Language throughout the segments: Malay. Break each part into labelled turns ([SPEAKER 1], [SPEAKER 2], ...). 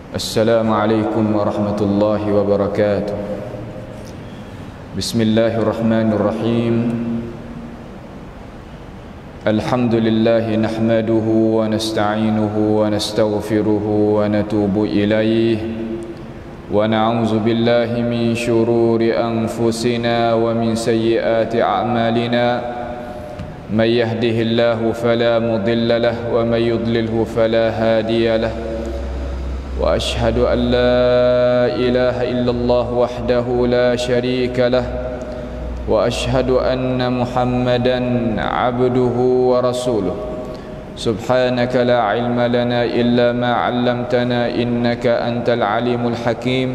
[SPEAKER 1] Assalamualaikum warahmatullahi wabarakatuh. Bismillahirrahmanirrahim. Alhamdulillahi nahmaduhu wa nasta'inuhu wa nastaghfiruhu wa natubu ilayh wa na'udzu billahi min shururi anfusina wa min sayyiati a'malina. May yahdihillahu fala mudilla lahu wa may yudlilhu fala hadiya lahu. وأشهد أن لا إله إلا الله وحده لا شريك له وأشهد أن محمدا عبده ورسوله سبحانك لا علم لنا إلا ما علمتنا إنك أنت العليم الحكيم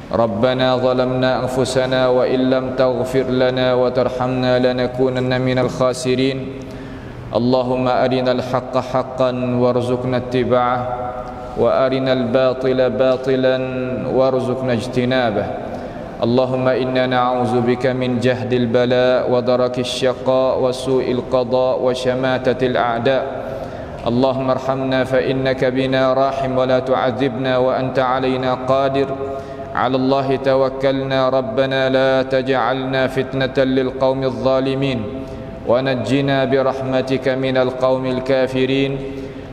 [SPEAKER 1] ربنا ظلمنا أنفسنا وإن لم تغفر لنا وترحمنا لنكونن من الخاسرين اللهم أرنا الحق حقا وارزقنا اتباعه وأرنا الباطل باطلا وارزقنا اجتنابه اللهم إنا نعوذ بك من جهد البلاء ودرك الشقاء وسوء القضاء وشماتة الأعداء اللهم ارحمنا فإنك بنا راحم ولا تعذبنا وأنت علينا قادر على الله توكلنا ربنا لا تجعلنا فتنة للقوم الظالمين ونجنا برحمتك من القوم الكافرين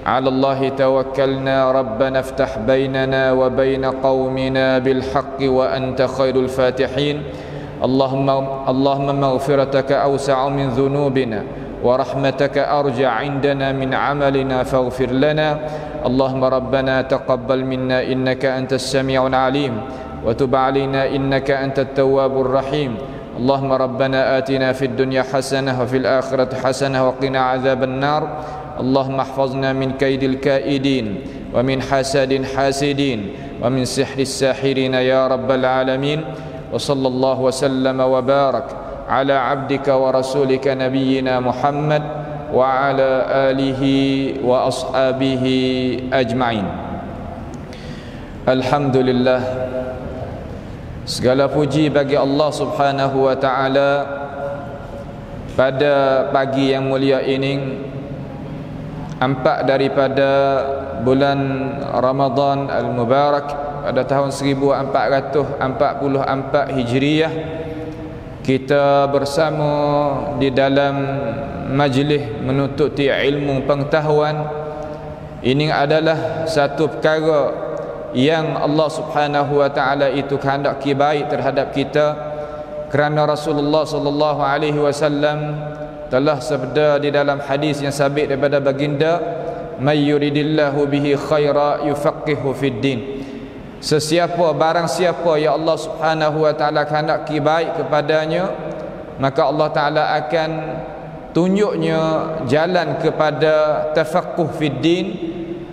[SPEAKER 1] على الله توكلنا ربنا افتح بيننا وبين قومنا بالحق وأنت خير الفاتحين اللهم مغفرتك أوسع من ذنوبنا ورحمتك أرجع عندنا من عملنا فاغفر لنا اللهم ربنا تقبل منا إنك أنت السميع العليم وتب علينا إنك أنت التواب الرحيم اللهم ربنا آتنا في الدنيا حسنة وفي الآخرة حسنة وقنا عذاب النار اللهم احفظنا من كيد الكائدين ومن حسد حاسدين ومن سحر الساحرين يا رب العالمين وصلى الله وسلم وبارك على عبدك ورسولك نبينا محمد وعلى آله وأصحابه أجمعين. Alhamdulillah, segala puji bagi Allah Subhanahu wa taala. Pada pagi yang mulia ini, 4 daripada bulan Ramadan Al-Mubarak pada tahun 1444 Hijriah, kita bersama di dalam majlis menututi ilmu pengetahuan. Ini adalah satu perkara yang Allah Subhanahu wa taala itu kehendaki baik terhadap kita, kerana Rasulullah sallallahu alaihi wasallam telah sabda di dalam hadis yang sabit daripada baginda, may yuridillahu bihi khaira yufaqihu fid din. Barang siapa ya Allah Subhanahu wa taala kehendaki baik kepadanya, maka Allah taala akan tunjuknya jalan kepada tafaqquh fid din,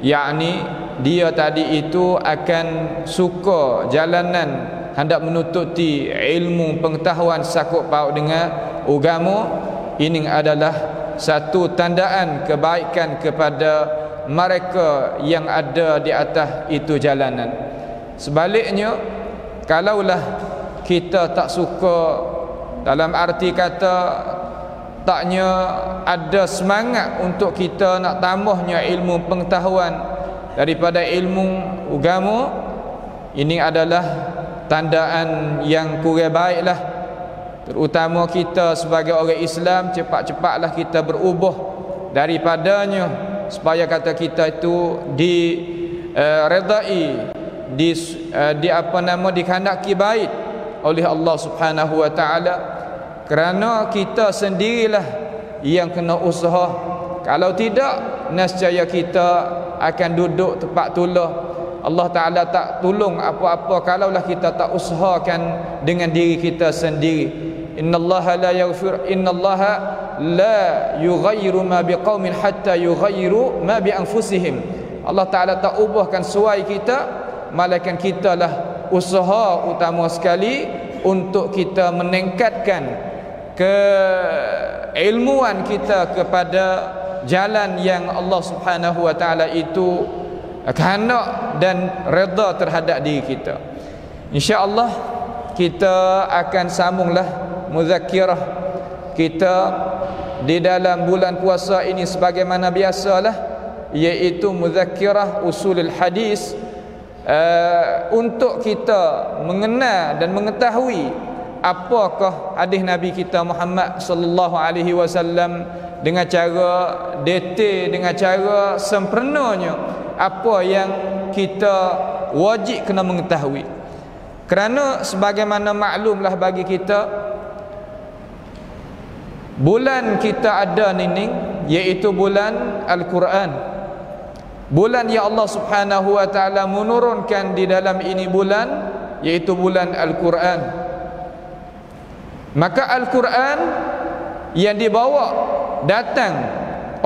[SPEAKER 1] yakni dia tadi itu akan suka jalanan hendak menututi ilmu pengetahuan sakut paut dengan agama. Ini adalah satu tandaan kebaikan kepada mereka yang ada di atas itu jalanan. Sebaliknya, kalaulah kita tak suka, dalam arti kata taknya ada semangat untuk kita nak tambahnya ilmu pengetahuan daripada ilmu agama, ini adalah tandaan yang kurang baiklah. Terutama kita sebagai orang Islam, cepat-cepatlah kita berubah daripadanya, supaya kata kita itu diredai, dikehendaki baik oleh Allah Subhanahu wa taala. Kerana kita sendirilah yang kena usaha. Kalau tidak, nescaya kita akan duduk tempat tulah. Allah Ta'ala tak tolong apa-apa kalaulah kita tak usahakan dengan diri kita sendiri. Innallaha la yughayyiru ma biqaumin hatta yughayyiru ma bi anfusihim. Allah Ta'ala tak ubahkan suai kita, malaikat kita lah usaha utama sekali untuk kita meningkatkan keilmuan kita kepada jalan yang Allah Subhanahu wa taala itu kehendak dan redha terhadap diri kita. Insya-Allah kita akan sambunglah muzakkirah kita di dalam bulan puasa ini sebagaimana biasalah, iaitu muzakkirah usulul hadis untuk kita mengenal dan mengetahui apakah hadis Nabi kita Muhammad sallallahu alaihi wasallam dengan cara detail, dengan cara sempurnanya apa yang kita wajib kena mengetahui. Kerana sebagaimana maklumlah bagi kita, bulan kita ada ni iaitu bulan Al-Quran. Bulan yang Allah Subhanahu wa taala menurunkan di dalam ini bulan iaitu bulan Al-Quran. Maka Al-Quran yang dibawa datang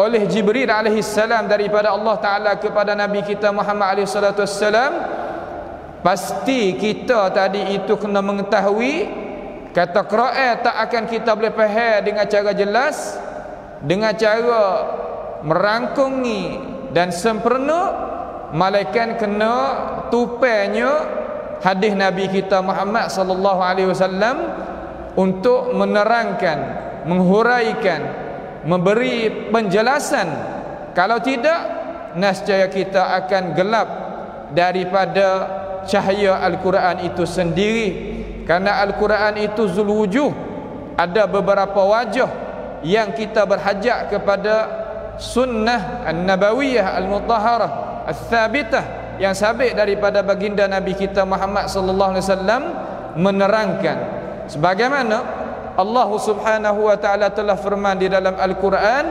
[SPEAKER 1] oleh Jibril alaihi salam daripada Allah taala kepada Nabi kita Muhammad alaihi salatu wassalam, pasti kita tadi itu kena mengetahui kata Quran tak akan kita boleh faham dengan cara jelas, dengan cara merangkungi dan sempurna, malaikat kena tupainya hadis Nabi kita Muhammad sallallahu alaihi wasallam untuk menerangkan, menghuraikan, memberi penjelasan. Kalau tidak, nescaya kita akan gelap daripada cahaya Al-Quran itu sendiri. Karena Al-Quran itu zulwujuh, ada beberapa wajah yang kita berhajat kepada sunnah an-nabawiyah al-mutahharah al-thabitah yang sabit daripada baginda Nabi kita Muhammad sallallahu alaihi wasallam menerangkan. Sebagaimana Allah Subhanahu wa taala telah firman di dalam Al-Quran,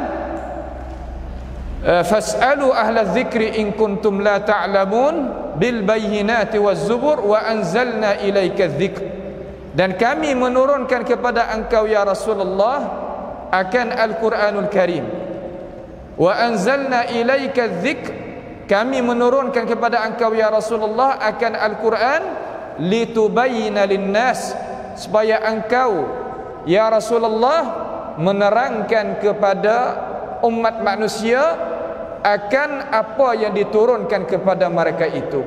[SPEAKER 1] fas'alu ahla dzikri in kuntum la ta'lamun bil bayyinati waz zubur wa anzalna ilaika dzikr. Dan kami menurunkan kepada engkau ya Rasulullah akan Al-Quranul Karim. Wa anzalna ilaika dzikr, kami menurunkan kepada engkau ya Rasulullah akan Al-Quran litubayyana linnas, supaya engkau ya Rasulullah menerangkan kepada umat manusia akan apa yang diturunkan kepada mereka itu.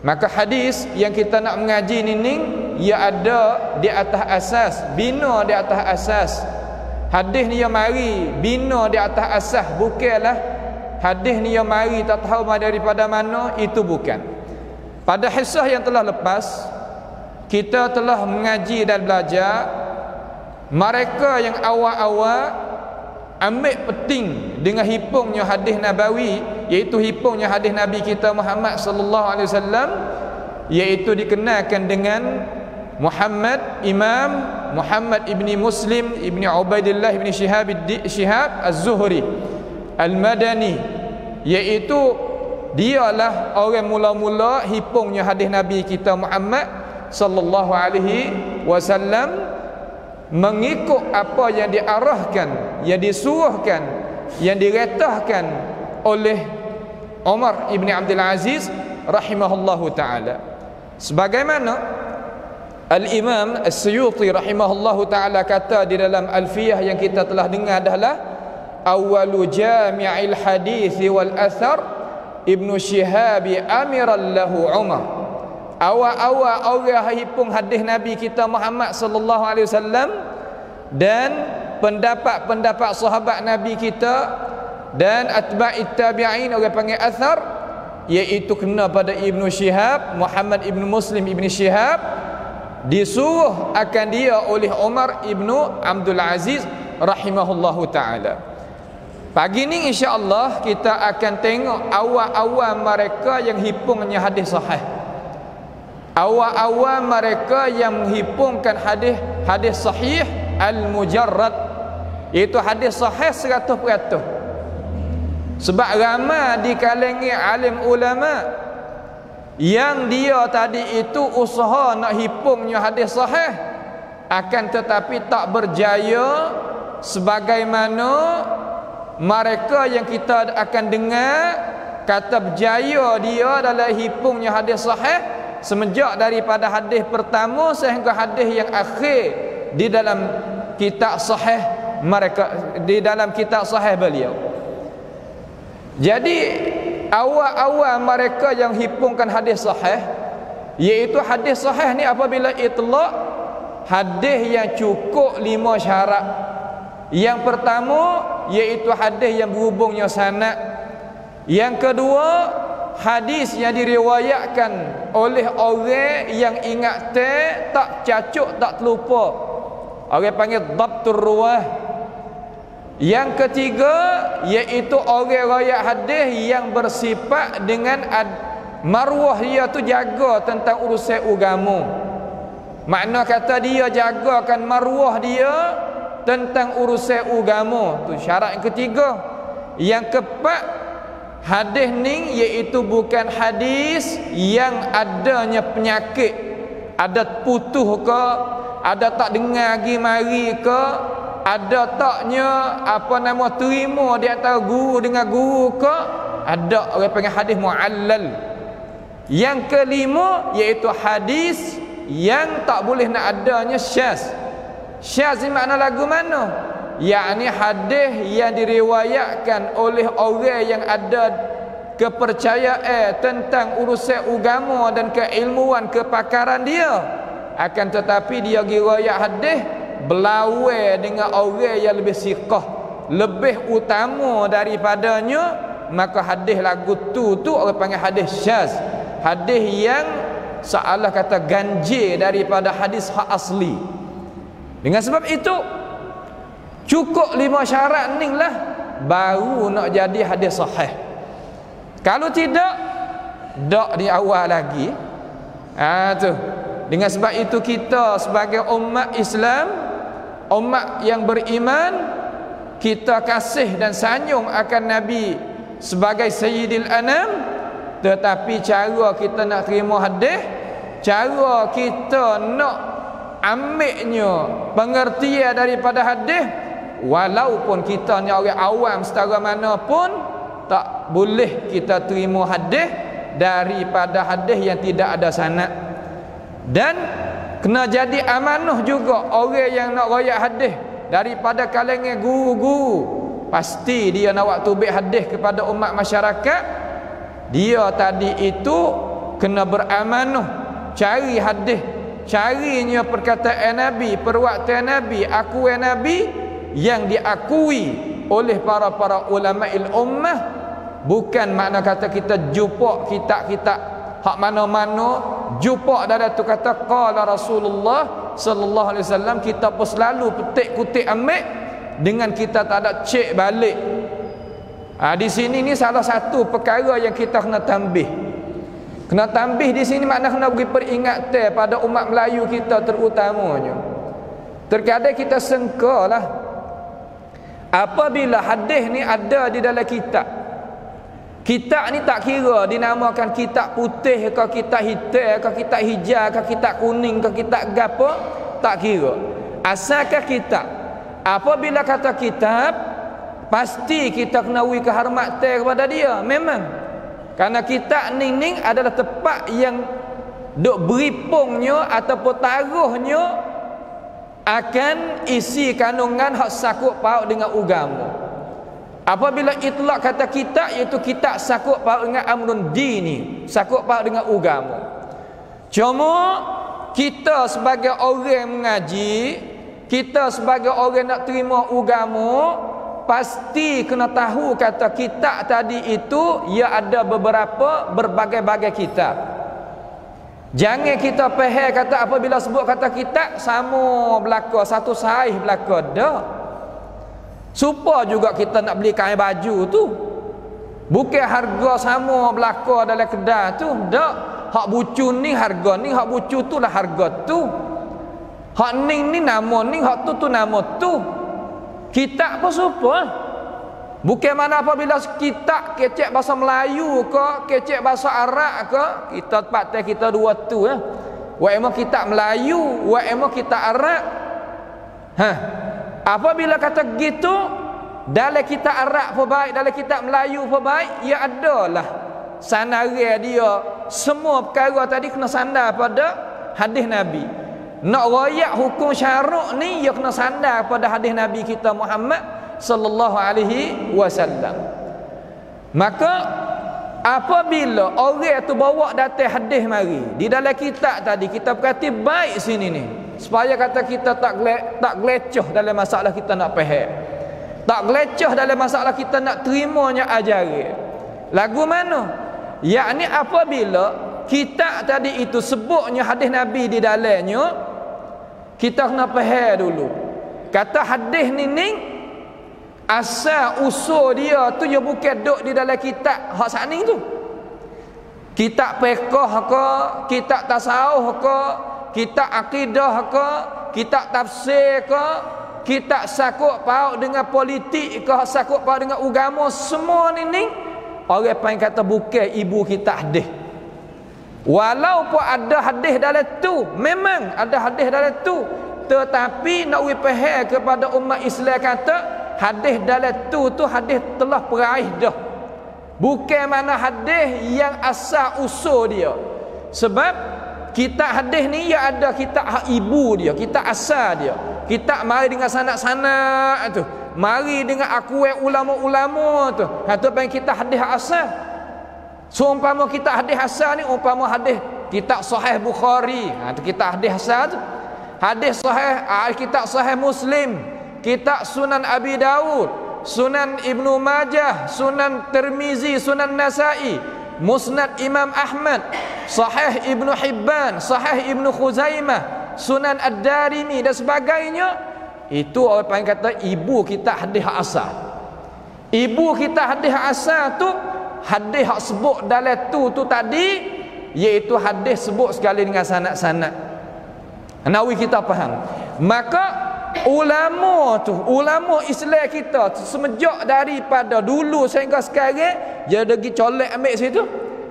[SPEAKER 1] Maka hadis yang kita nak mengaji ni ia ada di atas asas, bina di atas asas. Hadis ni yang mari bina di atas asas, bukanlah hadis ni yang mari tak tahu daripada mana, itu bukan. Pada hisah yang telah lepas kita telah mengaji dan belajar mereka yang awal-awal ambil penting dengan hipungnya hadis nabawi, iaitu hipungnya hadis Nabi kita Muhammad sallallahu alaihi wasallam, iaitu dikenalkan dengan Imam Muhammad ibni Muslim ibni Ubaidillah ibni Shihab Az-Zuhri Al-Madani, iaitu dialah orang mula-mula hipungnya hadis Nabi kita Muhammad sallallahu alaihi wasallam, mengikut apa yang diarahkan, yang disuruhkan, yang diretahkan oleh Umar ibn Abdul Aziz rahimahullahu ta'ala. Sebagaimana Al-Imam As-Suyuti rahimahullahu ta'ala kata di dalam Alfiyah yang kita telah dengar adalah awalu jami'il hadithi wal athar Ibnu Shihabi amiran lahu Umar. Awal-awal orang hipung hadis Nabi kita Muhammad sallallahu alaihi wasallam dan pendapat-pendapat sahabat Nabi kita dan atba'it tabi'in, orang panggil athar, iaitu kena pada Ibnu Shihab, Muhammad ibnu Muslim ibni Shihab, disuruh akan dia oleh Umar ibnu Abdul Aziz rahimahullahu ta'ala. Pagi ni insya-Allah kita akan tengok awal-awal mereka yang hipungnya hadis sahih. Awal-awal mereka yang menghipungkan hadis sahih al-mujarrad, iaitu hadis sahih 100%. Sebab ramai di kalangan alim ulama yang dia tadi itu usaha nak hipungnya hadis sahih, akan tetapi tak berjaya sebagaimana mereka yang kita akan dengar kata berjaya dia dalam hipungnya hadis sahih semenjak daripada hadis pertama sehingga hadis yang akhir di dalam kitab sahih mereka, di dalam kitab sahih beliau. Jadi awal-awal mereka yang hipungkan hadis sahih, iaitu hadis sahih ni apabila itlaq, hadis yang cukup 5 syarat. Yang pertama iaitu hadis yang berhubungnya sanad. Yang kedua hadis yang diriwayatkan oleh orang yang ingat tak cacuk, tak terlupa. Orang panggil dhabtur ruwah. Yang ketiga iaitu orang riwayat hadis yang bersifat dengan maruah dia tu jaga tentang urusan agama. Makna kata dia jagakan maruah dia tentang urusan agama. Tu syarat yang ketiga. Yang keempat, hadis ni iaitu bukan hadis yang adanya penyakit, ada putus ke, ada tak dengar lagi mari ke, ada taknya terima di antara guru dengan guru ke, ada orang panggil hadis muallal. Yang kelima iaitu hadis yang tak boleh nak adanya syaz. Syaz ni makna lagu mana? Yakni hadis yang diriwayatkan oleh orang yang ada kepercayaan tentang urusan agama dan keilmuan kepakaran dia, akan tetapi dia riwayat hadis berlawan dengan orang yang lebih siqah, lebih utama daripadanya, maka hadis lagu tu orang panggil hadis syaz. Hadis yang seolah kata ganjil daripada hadis hak asli. Dengan sebab itu cukup 5 syarat ni lah baru nak jadi hadis sahih. Kalau tidak, dak di awal lagi. Tu. Dengan sebab itu kita sebagai umat Islam, umat yang beriman, kita kasih dan sanjung akan Nabi sebagai Sayyidil Anam. Tetapi cara kita nak terima hadis, cara kita nak ambilnya pengertian daripada hadis, walaupun kita ni orang awam setara mana pun, tak boleh kita terima hadis daripada hadis yang tidak ada sanad. Dan kena jadi amanah juga orang yang nak royak hadis daripada kalangan guru-guru. Pasti dia nak waktu tubik hadis kepada umat masyarakat, dia tadi itu kena beramanah cari hadis, carinya perkataan Nabi, perwaktuan Nabi, akuan Nabi yang diakui oleh para ulama ummah. Bukan makna kata kita jumpa kitab-kitab hak mana-mana, jumpa dalam tu kata qala Rasulullah sallallahu alaihi wasallam, kita pun selalu petik kutip ambil dengan kita tak ada cek balik. Di sini ni salah satu perkara yang kita kena tambih. Kena tambih di sini makna kena beri peringatan pada umat Melayu kita terutamanya. Terkadang kita sengkalah apabila hadis ni ada di dalam kitab. Kitab ni tak kira dinamakan kitab putih ke, kitab hitam ke, kitab hijau ke, kitab kuning ke, kitab gapo, tak kira. Asalkan kitab. Apabila kata kitab, pasti kita kena beri kehormatan kepada dia. Memang kerana kitab ning adalah tempat yang duk beripungnya ataupun taruhnya akan isi kandungan hak sakut paut dengan agama. Apabila itlak kata kitab, iaitu kitab sakut paut dengan amrun dini, sakut paut dengan agama. Cuma kita sebagai orang mengaji, kita sebagai orang nak terima agama, pasti kena tahu kata kitab tadi itu ia ada berbagai-bagai kitab. Jangan kita faham kata apabila sebut kata kitab sama belaka, satu sahih belaka. Dak. Supaya juga kita nak beli kain baju tu, bukan harga sama belaka dalam kedai tu. Dak. Hak bucu ni harga ni, hak bucu tu lah harga tu. Hak ni nama ni, hak tu nama tu. Kitab pun supaya. Bukan mana apabila kitab kecek bahasa Melayu ke, kecek bahasa Arab ke, kita pakai kita dua tu ya. Wa emang kitab Melayu, wa emang kitab Arab. Apabila kata gitu, dalam kitab Arab pun baik, dalam kitab Melayu pun baik, ia adalah sandaran dia. Semua perkara tadi kena sandar pada hadis Nabi. Nak royak hukum syarak ni, ia kena sandar pada hadis Nabi kita Muhammad sallallahu alaihi wasallam. Maka apabila orang tu bawa datang hadis mari di dalam kitab tadi, kita perhati baik sini ni, supaya kata kita tak gelecoh dalam masalah kita nak faham, tak gelecoh dalam masalah kita nak terimanya ajaran. Lagu mana?
[SPEAKER 2] yakni apabila kita tadi itu sebutnya hadis Nabi di dalamnya, kita kena faham dulu. Kata hadis ni asal usul dia tu dia bukan duk di dalam kitab hak sani tu. Kitab fiqh ke, kitab tasawuf ke, kitab akidah ke, kitab tafsir ke, kitab sakut paut dengan politik ke, sakut paut dengan agama, semua ni orang panggil kata bukan ibu kita hadis. Walaupun ada hadis dalam tu, memang ada hadis dalam tu, tetapi nak faham kepada umat Islam kata hadis dalam tu hadis telah peraih dah. Bukan mana hadis yang asal usul dia. Sebab kitab hadis ni ya ada kitab hak ibu dia, kitab asal dia. Kitab mari dengan sanak-sanak tu, mari dengan akuai ulama-ulama tu. Ha tu panggil kitab hadis asal. So umpama kitab hadis asal ni umpama hadis kitab Sahih Bukhari, ha tu kitab hadis asal tu. Hadis sahih, kitab Sahih Muslim, kitab Sunan Abi Daud, Sunan Ibnu Majah, Sunan Tirmizi, Sunan Nasa'i, Musnad Imam Ahmad, Sahih Ibnu Hibban, Sahih Ibnu Khuzaimah, Sunan Ad-Darimi dan sebagainya. Itu orang panggil kata ibu kita hadis asal. Ibu kita hadis asal tu hadis hak sebut dalam tu tadi, iaitu hadis sebut sekali dengan sanad-sanad. Nawi kita faham. Maka ulama tu, ulama Islam kita semenjak daripada dulu sehingga sekarang dia pergi colek ambil situ.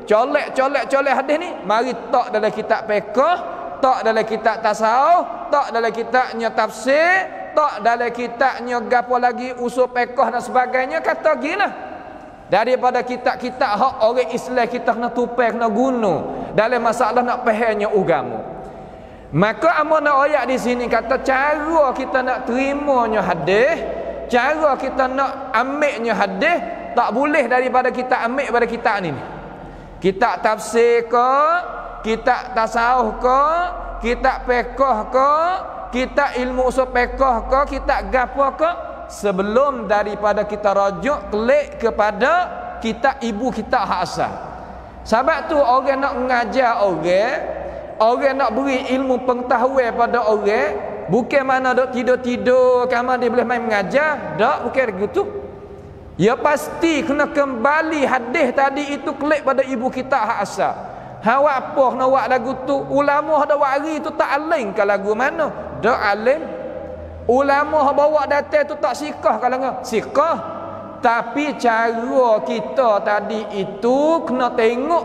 [SPEAKER 2] Colek hadis ni, mari tak dalam kitab fiqh, tak dalam kitab tasawuf, tak dalam kitabnya tafsir, tak dalam kitabnya gapo lagi usul fiqh dan sebagainya, kata gila. Daripada kitab-kitab hak orang Islam kita kena tupai, kena guna dalam masalah nak fahamnya agama. Maka amun nak ayat di sini kata cara kita nak terimanya hadis, cara kita nak ambilnya hadis, tak boleh daripada kita ambil pada kitab ni. Kitab tafsir ke, kitab tasawuf ke, kitab fiqh ke, kitab ilmu usul fiqh ke, kitab gapo ke, sebelum daripada kita rujuk klik kepada kitab ibu kita hak asal. Sebab tu orang nak mengajar orang nak beri ilmu pengetahuan pada orang, bukan mana dok tidur-tidur kamar dia boleh main mengajar, tak, bukan begitu. Ya pasti kena kembali hadis tadi itu klik pada ibu kita hak asal. Hawak apa nak buat lagu tu? Ulama ada wari tu tak alim ke lagu mana? Tak alim. Ulama bawa data tu tak sikah kalau ngah. Sikah. Tapi cara kita tadi itu kena tengok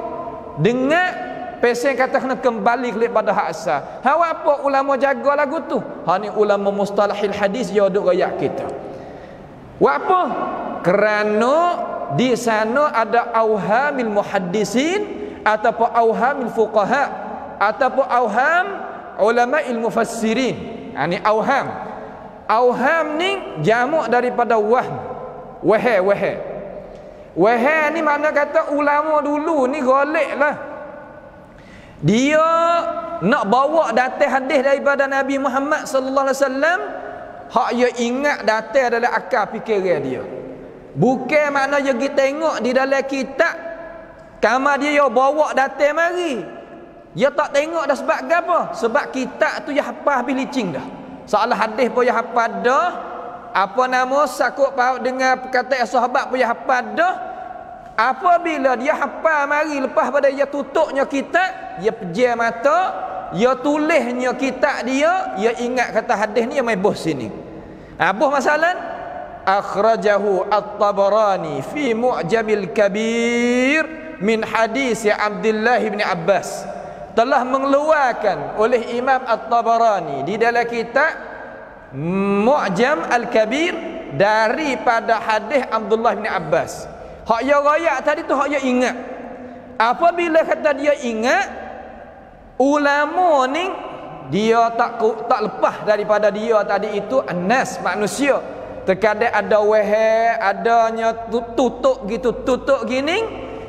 [SPEAKER 2] dengan pesen kata kena kembali kepada hak asal. Hawa apa ulama jaga lagu tu? Ha ni ulama mustalahil hadis dia duk royak kita. Wa apa? Kerana di sana ada auhamil muhaddisin ataupun auhamil fuqaha ataupun auham ulama mufassirin. Ha ni auham. Auham ni jamak daripada wahm. Wahai ni mana kata ulama dulu ni golek lah. Dia nak bawa data hadis daripada Nabi Muhammad sallallahu alaihi wasallam, hak dia ingat data dalam akal fikiran dia. Bukan makna dia pergi tengok di dalam kitab kamar dia bawa data mari. Dia tak tengok dah sebab apa? Sebab kitab tu dia hafal habis licin dah. Soalan hadis pun dia hafal dah. Apa nama sakut paut dengan perkataan sahabat pun dia hafal dah. Apabila dia hafal mari, lepas pada dia tutupnya kitab, dia pejam mata, dia tulisnya kitab dia ingat kata hadis ni yang mai bos sini. Bos masalan akhrajahu at-Tabarani fi Mu'jamil Kabir min hadis Abdullah bin Abbas. Telah mengeluarkan oleh Imam At-Tabarani di dalam kitab Mu'jam Al-Kabir daripada hadis Abdullah bin Abbas. Hak dia royak tadi tu hak dia ingat. Apabila kata dia ingat, ulama ni dia tak lepas daripada dia tadi itu annas manusia. Terkadang ada wahai, adanya tutup gini,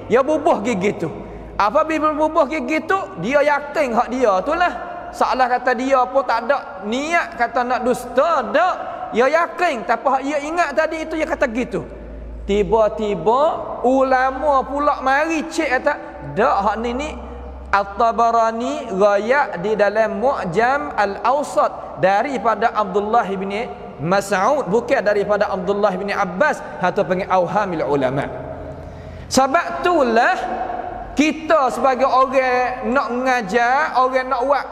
[SPEAKER 2] dia bubuh gitu. Apabila bubuh gitu, dia yakin hak dia tu lah. Salah kata dia pun tak ada niat kata nak dusta, tak. Dia yakin, tapi hak dia ingat tadi itu dia kata gitu. Tiba-tiba ulama pula mari cek kata dak hak ni At-Tabarani ghayak di dalam Mu'jam Al-Awsat daripada Abdullah bin Mas'ud, bukan daripada Abdullah bin Abbas atau panggil awhamil ulama. Sebab itulah kita sebagai orang nak mengajar, orang nak buat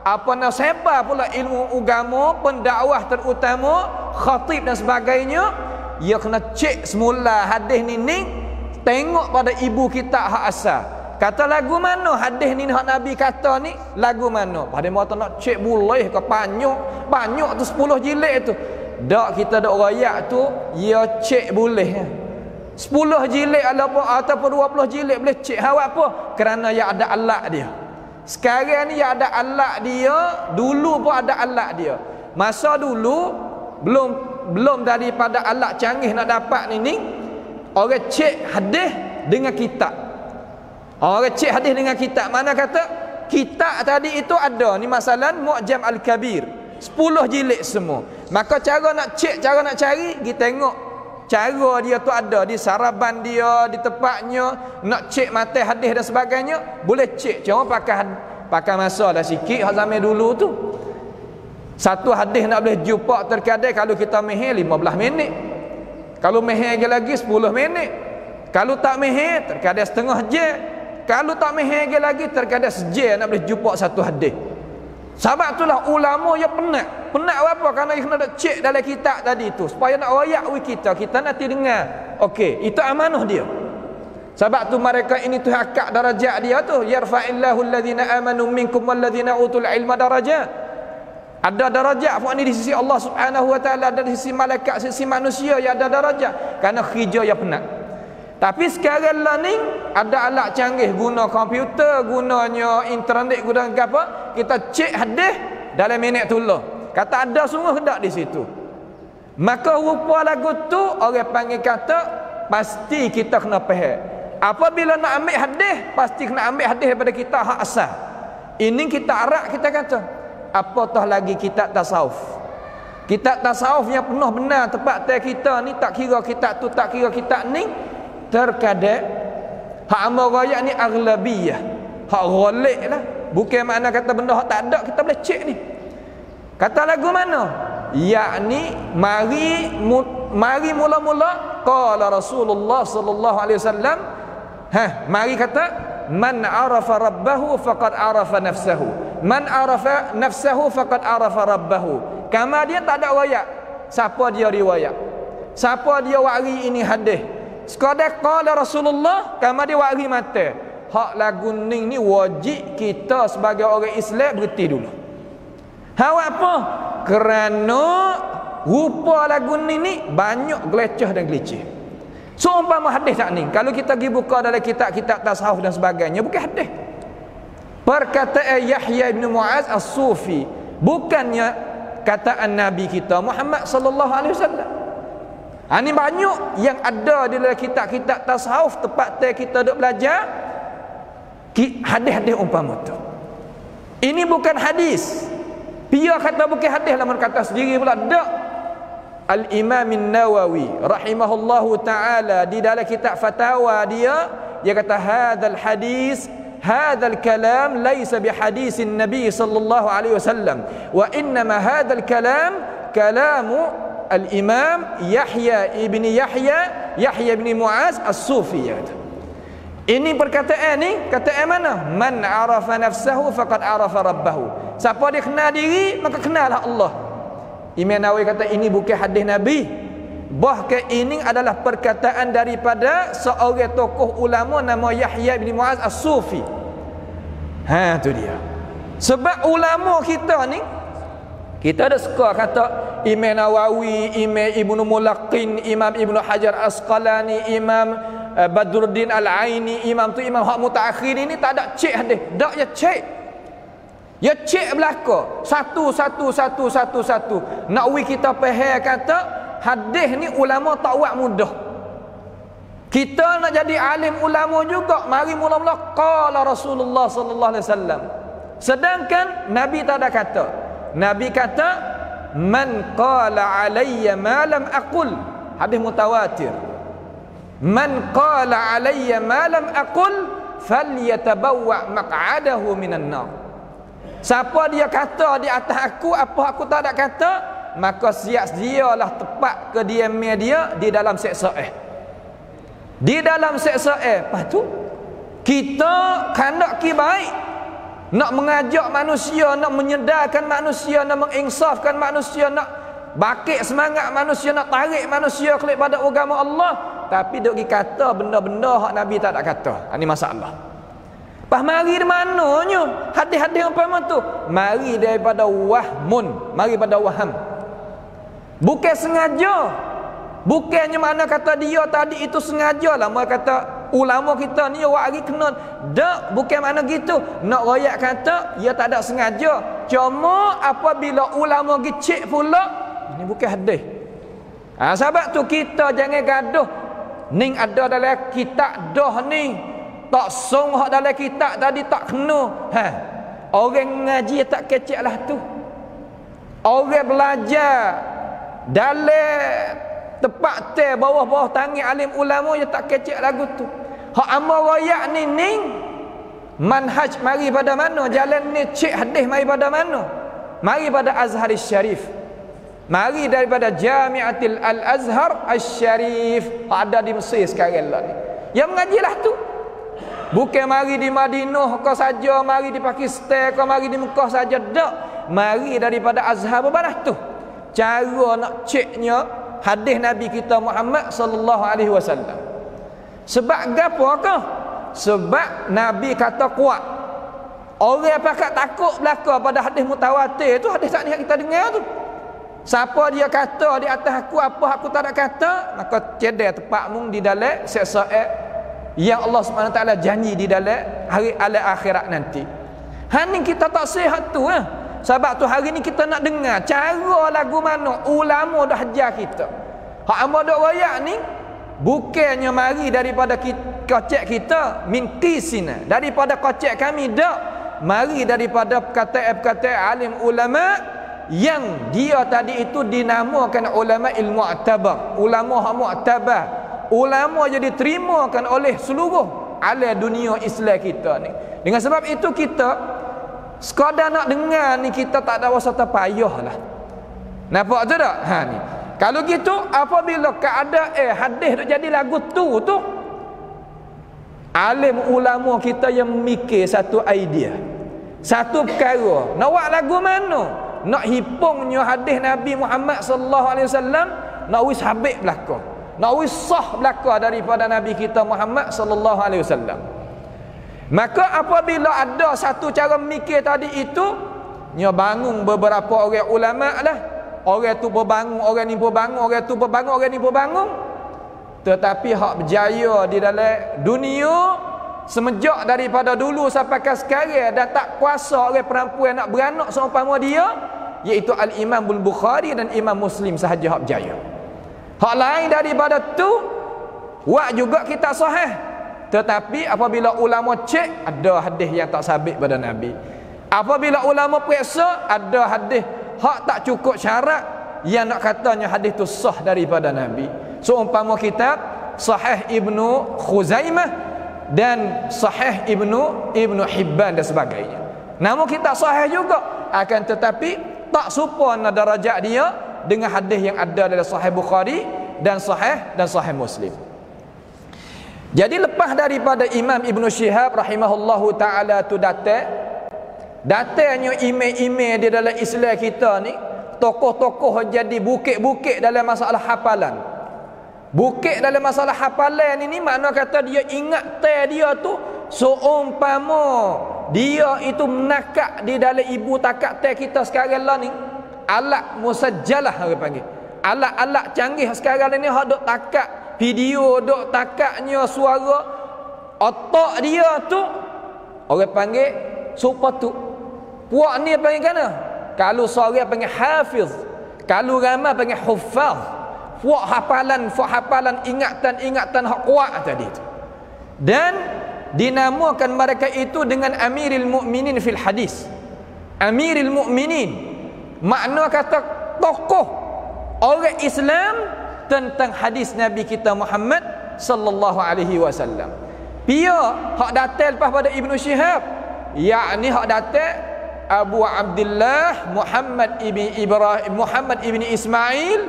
[SPEAKER 2] apa nak sebar pula ilmu agama, pendakwah terutama khatib dan sebagainya, ia kena cek semula hadis ni, tengok pada ibu kita hak asal. Kata lagu mana hadis ni hak Nabi kata ni, lagu mana? Pada mata nak cek boleh ke banyak tu 10 jilid tu. Dak kita dak royak tu, ia cek boleh. 10 jilid ataupun 20 jilid boleh cek. Hak apa? Kerana ia ada alat dia. Sekarang ni ia ada alat dia, dulu pun ada alat dia. Masa dulu belum daripada alat canggih nak dapat ni, orang cek hadis dengan kitab. Orang cek hadis dengan kitab. Mana kata kitab tadi itu ada ni, masalah Mu'jam Al-Kabir 10 jilid semua. Maka cara nak cek, cara nak cari, kita tengok cara dia tu ada di saraban dia, di tempatnya. Nak cek mata hadis dan sebagainya, boleh cek. Cuma pakai masa dah sikit hak zaman dulu tu. Satu hadis nak boleh jumpa terkadang kalau kita mehir 15 minit. Kalau mehir lagi 10 minit. Kalau tak mehir terkadang setengah jam. Kalau tak mehir lagi terkadang sejam nak boleh jumpa satu hadis. Sebab itulah ulama yang penat. Penat apa? Kerana dia kena nak cek dalam kitab tadi tu supaya nak royak kita nanti dengar. Okey, itu amanah dia. Sebab tu mereka ini tu akak darajat dia tu, yarfa'illahu alladhina amanu minkum walladhina utul ilma darajat. Ada darajat buat ni di sisi Allah Subhanahu wa taala, dan di sisi malaikat, sisi manusia yang ada darajat. Kerana kerja yang penat. Tapi sekarang lah ni ada alat canggih, guna komputer, gunanya internet, guna apa? Kita cek hadis dalam minit tu lah. Kata ada sungguh hendak di situ. Maka rupa lagu tu orang panggil kata pasti kita kena faham. Apabila nak ambil hadis, pasti kena ambil hadis daripada kita hak asal. Ini kita arak, kita kata apatah lagi kitab tasawuf. Kitab tasawuf yang penuh benar tepat kita ni, tak kira kitab tu, tak kira kitab ni. Terkadang hak amal royak ni aghlabiyah, hak ghalib lah. Bukan makna kata benda hak tak ada kita boleh cek ni. Kata lagu mana? Yakni mari mula-mula qala Rasulullah sallallahu alaihi wasallam, mari kata man arafa rabbahu faqad arafa nafsahu, man arafa nafsahu faqad arafa rabbahu. Kama dia tak ada royak, siapa dia riwayat, siapa dia wari ini hadis. Sekadar qala Rasulullah, kama dia wari mata. Hak lagu ni wajib kita sebagai orang Islam berhenti dulu. Hak apa? Kerana rupa lagu ni banyak gelecah dan gelicih. So umpama hadis tak ni, kalau kita pergi buka dalam kitab-kitab tasawuf dan sebagainya, bukan hadis. Perkataan Yahya bin Mu'az As-Sufi, bukannya kataan Nabi kita Muhammad sallallahu alaihi wasallam. Ini banyak yang ada di dalam kitab-kitab tasawuf tempat kita duk belajar hadis-hadis umpama tu. Ini bukan hadis. Dia kata bukan hadis, lamun kata sendiri pula dak. Al-Imam An-Nawawi rahimahullahu taala di dalam kitab fatwa dia kata hadzal hadis, hadzal kalam laisa bihadisin Nabi sallallahu alaihi wasallam, wa innama hadzal kalam kalamu Al-Imam Yahya ibn Mu'az As-Sufi. Ini perkataan ni, kataan mana? Man arafa nafsahu faqad arafa rabbahu. Siapa dia kenal diri, maka kenallah Allah. Imam Nawawi kata ini bukan hadis Nabi. Bahkan ini adalah perkataan daripada seorang tokoh ulama nama Yahya bin Mu'az As-Sufi. Tu dia. Sebab ulama kita ni, kita ada suka kata Imam Nawawi, Imam Ibnu Mulaqin, Imam Ibnu Hajar Asqalani, Imam Badruddin Al-Aini, imam tu imam hak mutaakhir ini tak ada cek hadis. Tak ya cek. Ya cek belaka. Satu. Nak we kita faham kata hadis ni ulama tak buat mudah. Kita nak jadi alim ulama juga, mari mula-mula qala Rasulullah sallallahu alaihi wasallam. Sedangkan Nabi tak ada kata. Nabi kata man qala alayya ma lam aqul. Hadis mutawatir. Man qala alayya ma lam aqul falyatabawwa maq'adahu minan nar. Siapa dia kata di atas aku apa aku tak ada kata, maka siap dialah tepat kediaman dia di dalam seksa di dalam seksa. Lepas tu kita kandak ki baik, nak mengajak manusia, nak menyedarkan manusia, nak menginsafkan manusia, nak bakit semangat manusia, nak tarik manusia kepada agama Allah, tapi duk kata benda-benda hak Nabi tak ada kata. Ini masalah. Pas mari di mananya hadis-hadis apa tu? Mari daripada wahmun, mari pada waham. Bukan sengaja. Bukannya mana kata dia tadi itu sengajalah. Mereka kata ulama kita ni awak hari kena. Tak, bukan mana gitu. Nak royak kata dia tak ada sengaja. Cuma apabila ulama gicik pula, ini bukan hadis. Sebab tu kita jangan gaduh. Ning ada dalam kitab dah ni. Tak song hak dalam kitab tadi tak kena. Orang ngaji tak kecek lah tu. Orang belajar dalam tepat te bawah-bawah tangi alim ulama dia tak kecek lagu tu. Hak amal royak ni manhaj mari pada mana? Jalan ni cik hadis mari pada mana? Mari pada Azharis Syarif. Mari daripada Jami'atil Al-Azhar Al-Syarif. Ada di Mesir sekarang lah ni. Yang mengajilah tu. Bukan mari di Madinah kau saja, mari di Pakistan kau, mari di Mekah saja. Tak. Mari daripada Azhar berbalah tu. Cara nak ceknya hadis Nabi kita Muhammad sallallahu alaihi wasallam. Sebab gapo? Sebab Nabi kata kuat. Orang pakat takut belaka pada hadis mutawatir tu, hadis tak ni kita dengar tu. Siapa dia kata di atas aku apa aku tak ada kata, maka cedek tepat mung di dalam seksa yang Allah SWT janji di dalam hari akhirat nanti. Hari ni kita tak sihat tu Sebab tu hari ni kita nak dengar cara lagu mana ulama dah ajar kita. Hak amba dok royak ni bukannya mari daripada kocek kita min qisina, daripada kocek kami dak, mari daripada kata-kata alim ulama yang dia tadi itu dinamakan ulama ilmu mu'tabar, ulama hak mu'tabar, ulama jadi terimakan oleh seluruh alam dunia Islam kita ni. Dengan sebab itu kita sekadar nak dengar ni kita tak ada rasa terpayah lah. Nampak tu tak? Ni. Kalau gitu apabila keadaan hadis tu jadi lagu tu alim ulama kita yang mikir satu idea, satu perkara. Nak buat lagu mana? Nak hipungnya hadis Nabi Muhammad sallallahu alaihi wasallam, nak wis habis belaka. Nak wis sah belaka daripada Nabi kita Muhammad sallallahu alaihi wasallam. Maka apabila ada satu cara mikir tadi itu, nya bangun beberapa orang ulama lah. Orang tu berbangun, orang ni berbangun, orang tu berbangun, orang ni berbangun. Tetapi hak berjaya di dalam dunia semenjak daripada dulu sampai ke sekarang dan tak kuasa orang perempuan nak beranak seumpama dia, iaitu Al-Imam Al-Bukhari dan Imam Muslim sahaja hak berjaya. Hak lain daripada tu wak juga kita sahih. Tetapi apabila ulama cek, ada hadis yang tak sabit pada Nabi. Apabila ulama periksa, ada hadis hak tak cukup syarat yang nak katanya hadis tu sah daripada Nabi. Seumpama kitab Sahih Ibnu Khuzaimah dan Sahih Ibnu Hibban dan sebagainya. Namun kita sahih juga, akan tetapi tak serupa darajat dia dengan hadis yang ada dalam Sahih Bukhari dan Sahih Muslim. Jadi lepas daripada Imam Ibn Shihab rahimahullahu ta'ala tu datangnya imam-imam di dalam Islam kita ni, tokoh-tokoh jadi bukit-bukit dalam masalah hafalan. Bukit dalam masalah hafalan ini makna kata dia ingat dia tu seumpama dia itu menakak di dalam ibu takak kita sekarang lah ni, alat musajjalah orang panggil. Alat-alat canggih sekarang ni hak dok takak video, dok takaknya suara, otak dia tu orang panggil super tu. Puak ni panggil kana? Kalau seorang panggil hafiz, kalau ramai panggil huffaz. Puak hafalan ingatan hak kuat tadi tu. Dan dinamakan mereka itu dengan Amirul Mukminin fil hadis. Amirul Mukminin makna kata tokoh orang Islam tentang hadis Nabi kita Muhammad sallallahu alaihi wasallam. Pia hak datang lepas pada Ibnu Syihab, yakni hak datang Abu Abdullah Muhammad ibni Ismail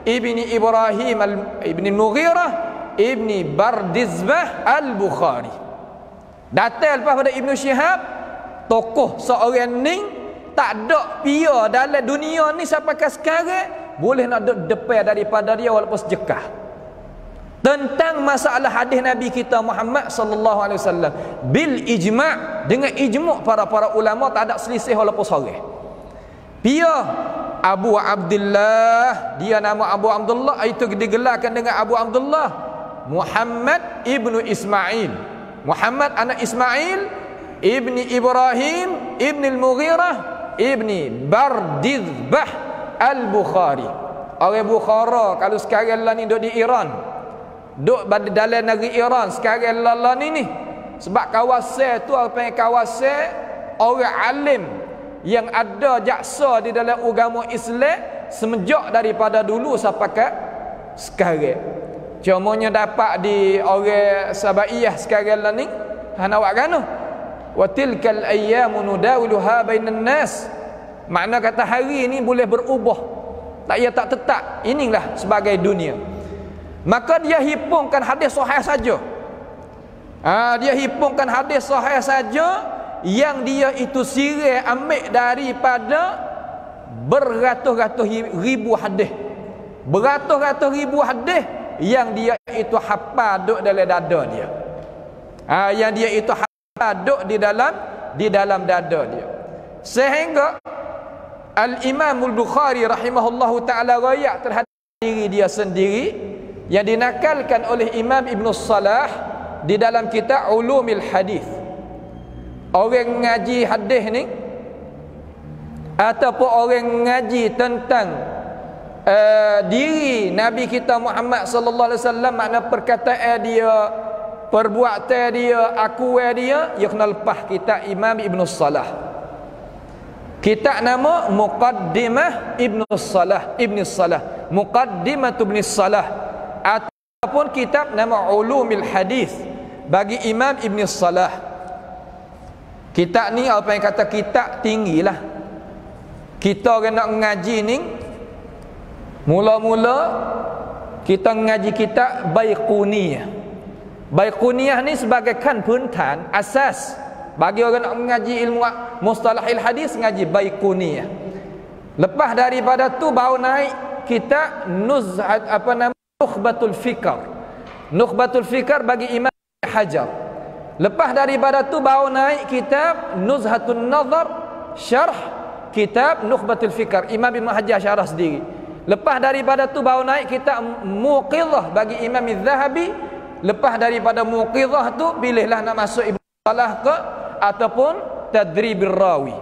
[SPEAKER 2] ibni Ibrahim ibni Mughirah ibni Bardizbah al-Bukhari. Datang lepas pada Ibnu Syihab, tokoh seorang ni tak ada pia dalam dunia ni sampai ke sekarang boleh nak duduk depan daripada dia walaupun sejekah tentang masalah hadis Nabi kita Muhammad sallallahu alaihi wasallam bil ijma', dengan ijma' para ulama, tak ada selisih walaupun sorang. Pia Abu Abdullah, dia nama Abu Abdullah, itu digelarkan dengan Abu Abdullah Muhammad ibnu Ismail. Muhammad anak Ismail ibni Ibrahim ibni al-Mughirah ibni Bardizbah al-Bukhari. Orang Bukhara kalau sekarang lah ni duduk di Iran, duduk dalam negeri Iran sekarang lah ni sebab kawasan tu apa yang kawasan orang alim yang ada jaksa di dalam agama Islam semenjak daripada dulu sampai ke sekarang. Cumanya dapat di orang Sabaiyah sekarang lah ni hana awak kanu wa tilkal ayyamu nudawiluha bainan nas, makna kata hari ni boleh berubah, tak tetap. Inilah sebagai dunia. Maka dia hipungkan hadis sahih saja. Dia hipungkan hadis sahih saja yang dia itu sirih ambil daripada beratus-ratus ribu hadis. Beratus-ratus ribu hadis yang dia itu hafal duk dalam dada dia. Yang dia itu hafal duk di dalam dada dia. Sehingga Al-Imam Al-Bukhari rahimahullahu ta'ala rayak terhadap diri dia sendiri yang dinakalkan oleh Imam Ibn Salah di dalam kitab Ulumil Hadis. Orang ngaji hadis ni ataupun orang ngaji tentang diri Nabi kita Muhammad sallallahu alaihi wasallam, makna perkataan dia, perbuatan dia, akuan dia, ia kena lepas kitab Imam Ibn Salah. Kitab nama Muqaddimah Ibn Salah, Muqaddimah Ibn Salah, ataupun kitab nama Ulumil Hadis bagi Imam Ibn Salah. Kitab ni apa yang kata kitab tinggilah. Kita orang nak ngaji ni, mula-mula kita ngaji kitab Baiquniyah. Baiquniyah ni sebagai kan puntan asas bagi orang nak mengaji ilmu mustalahil hadis, ngaji Baiquniyah. Lepas daripada tu baru naik kitab Nukhbatul Fikr. Nukhbatul Fikr bagi Imam Hajar. Lepas daripada tu baru naik kitab Nuzhatun Nazar syarh kitab Nukhbatul Fikr, Imam Ibn Hajar syarah sendiri. Lepas daripada tu baru naik kitab Muqidhah bagi Imam Az-Zahabi. Lepas daripada Muqidhah tu pilihlah nak masuk Ibn Salah ke ataupun Tadribir Rawi.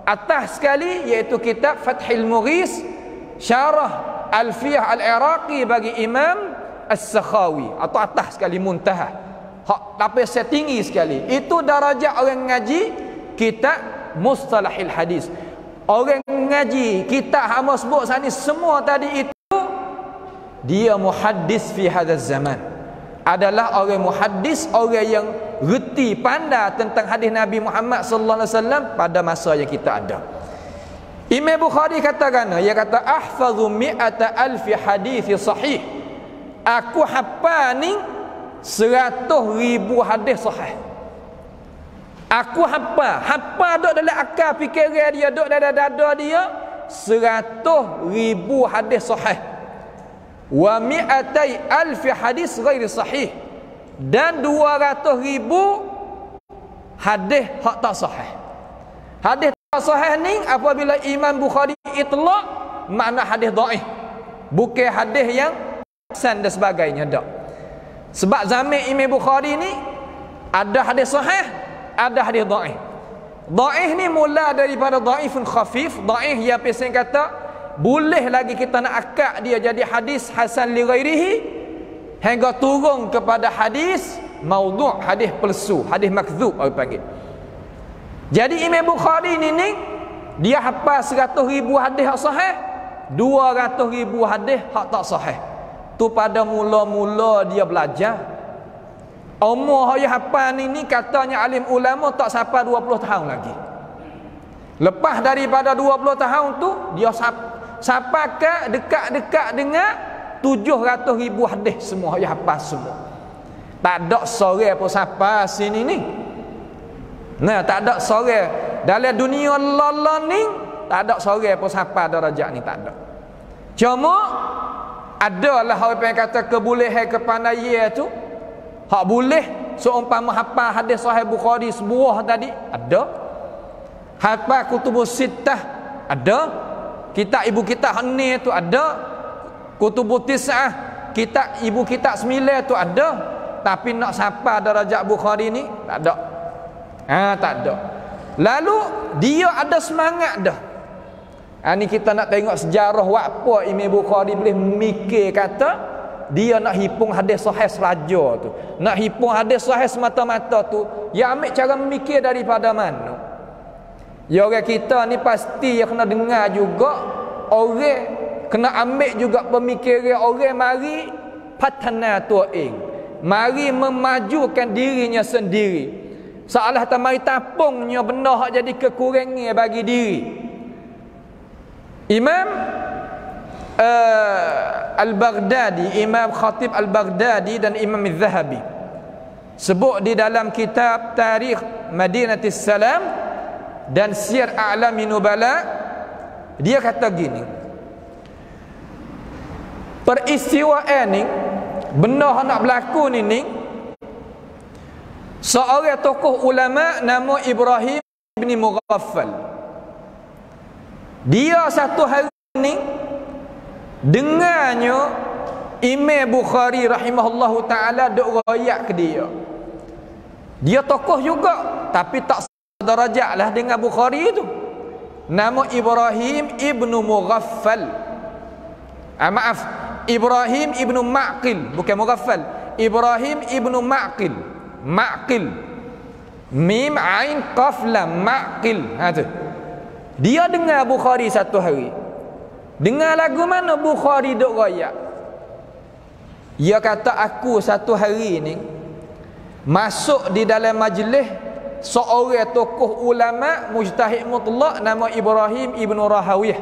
[SPEAKER 2] Atas sekali iaitu kitab Fathil Mughis syarah Alfiyah Al-Iraqi bagi Imam As-Sakhawi, atau atas sekali muntaha. Hak tapi setinggi sekali. Itu darajat orang ngaji kitab Mustalahil Hadis. Orang ngaji kitab hamba sebut sani semua tadi itu dia muhaddis fi hadzal zaman. Adalah orang muhaddis, orang yang reti pandai tentang hadis Nabi Muhammad sallallahu alaihi wasallam pada masa yang kita ada. Imam Bukhari katakan, ia kata ahfazu mi'ata alfi hadis sahih. Aku hafal ni 100,000 hadis sahih. Aku hafal duk dalam akal fikiran dia, duk dalam dada dia 100,000 hadis sahih. Wa mi'atai alfi hadis ghairi sahih, dan 200,000 hadis hak tak sahih. Hadis tak sahih ni apabila Imam Bukhari itlaq, makna hadis dhaif, bukan hadis yang hasan dan sebagainya, tak. Sebab zaman Imam Bukhari ni ada hadis sahih, ada hadis dhaif. Dhaif ni mula daripada dhaifun khafif, dhaif yang pesan kata boleh lagi kita nak akad dia jadi hadis hasan li ghairihi, hingga turun kepada hadis maudhu', hadis palsu, hadis makdzub orang panggil. Jadi Imam Bukhari ni dia hafal 100,000 hadis hak sahih, 200,000 hadis hak tak sahih. Tu pada mula-mula dia belajar. Umur yang hafal ni katanya alim ulama tak sampai 20 tahun lagi. Lepas daripada 20 tahun tu dia sampai ke dekat-dekat dengan 700,000 hadis semua yang hafal semua. Tak ada seorang pun sampai sini ni. Nah, tak ada seorang dalam dunia Allah ni, tak ada seorang pun sampai darjat ni, tak ada. Cuma adalah orang yang kata kebolehan kepandaian tu, hak boleh seumpama hafal hadis Sahih Bukhari sebuah tadi ada, hafal kutubus sittah ada, kitab ibu kitab ni tu ada, kutubus tis'ah kitab ibu kitab 9 tu ada, tapi nak sampai darjat Bukhari ni tak ada. Tak ada. Lalu dia ada semangat dah. Ni kita nak tengok sejarah apa Imam Bukhari boleh mikir kata dia nak hipung hadis sahih selaja tu, nak hipung hadis sahih semata-mata tu, dia ambil cara memikir daripada mana? Ya, orang kita ni pasti ya kena dengar juga, orang kena ambil juga pemikiran orang, mari patana tu'ing, mari memajukan dirinya sendiri. Seolah tak mari tapungnya benda hak jadi kekurangan bagi diri. Imam Al-Baghdadi, Imam Khatib Al-Baghdadi dan Imam Al-Zahabi sebut di dalam kitab Tarikh Madinatis Salam dan Siyar A'lami Nubala, dia kata gini, peristiwaan ni, benda nak berlaku ni, seorang tokoh ulama nama Ibrahim bin Mughaffal, dia satu hari ni dengannya Imam Bukhari rahimahullahu ta'ala duk royak ke dia. Dia tokoh juga tapi tak sedarajat lah dengan Bukhari itu. Nama Ibrahim ibnu Mughaffal. Maaf, Ibrahim ibnu Ma'qil, bukan Mughaffal. Ibrahim ibnu Ma'qil. Ma'qil, mim ain qaf lam, Ma'qil. Tu dia dengar Bukhari satu hari. Dengar lagu mana Bukhari duk royak. Dia kata, aku satu hari ni masuk di dalam majlis seorang tokoh ulama mujtahid mutlak nama Ibrahim ibnu Rahawiyah.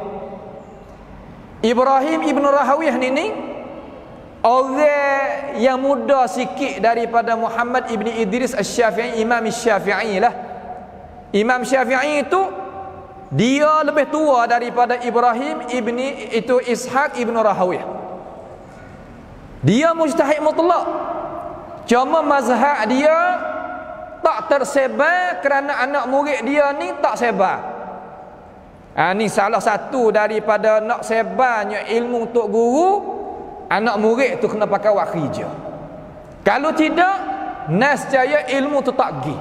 [SPEAKER 2] Ibrahim ibnu Rahawiyah ni orang yang muda sikit daripada Muhammad ibni Idris Asy-Syafi'i, Imam Syafi'i lah. Imam Syafi'i itu dia lebih tua daripada Ibrahim ibni itu Ishaq ibnu Rahawiyah. Dia mujtahid mutlak. Cuma mazhab dia tak tersebar kerana anak murid dia ni tak sebar. Ni salah satu daripada nak sebarnya ilmu untuk guru, anak murid tu kena pakai wak kerja. Kalau tidak, nescaya ilmu tu tak pergi.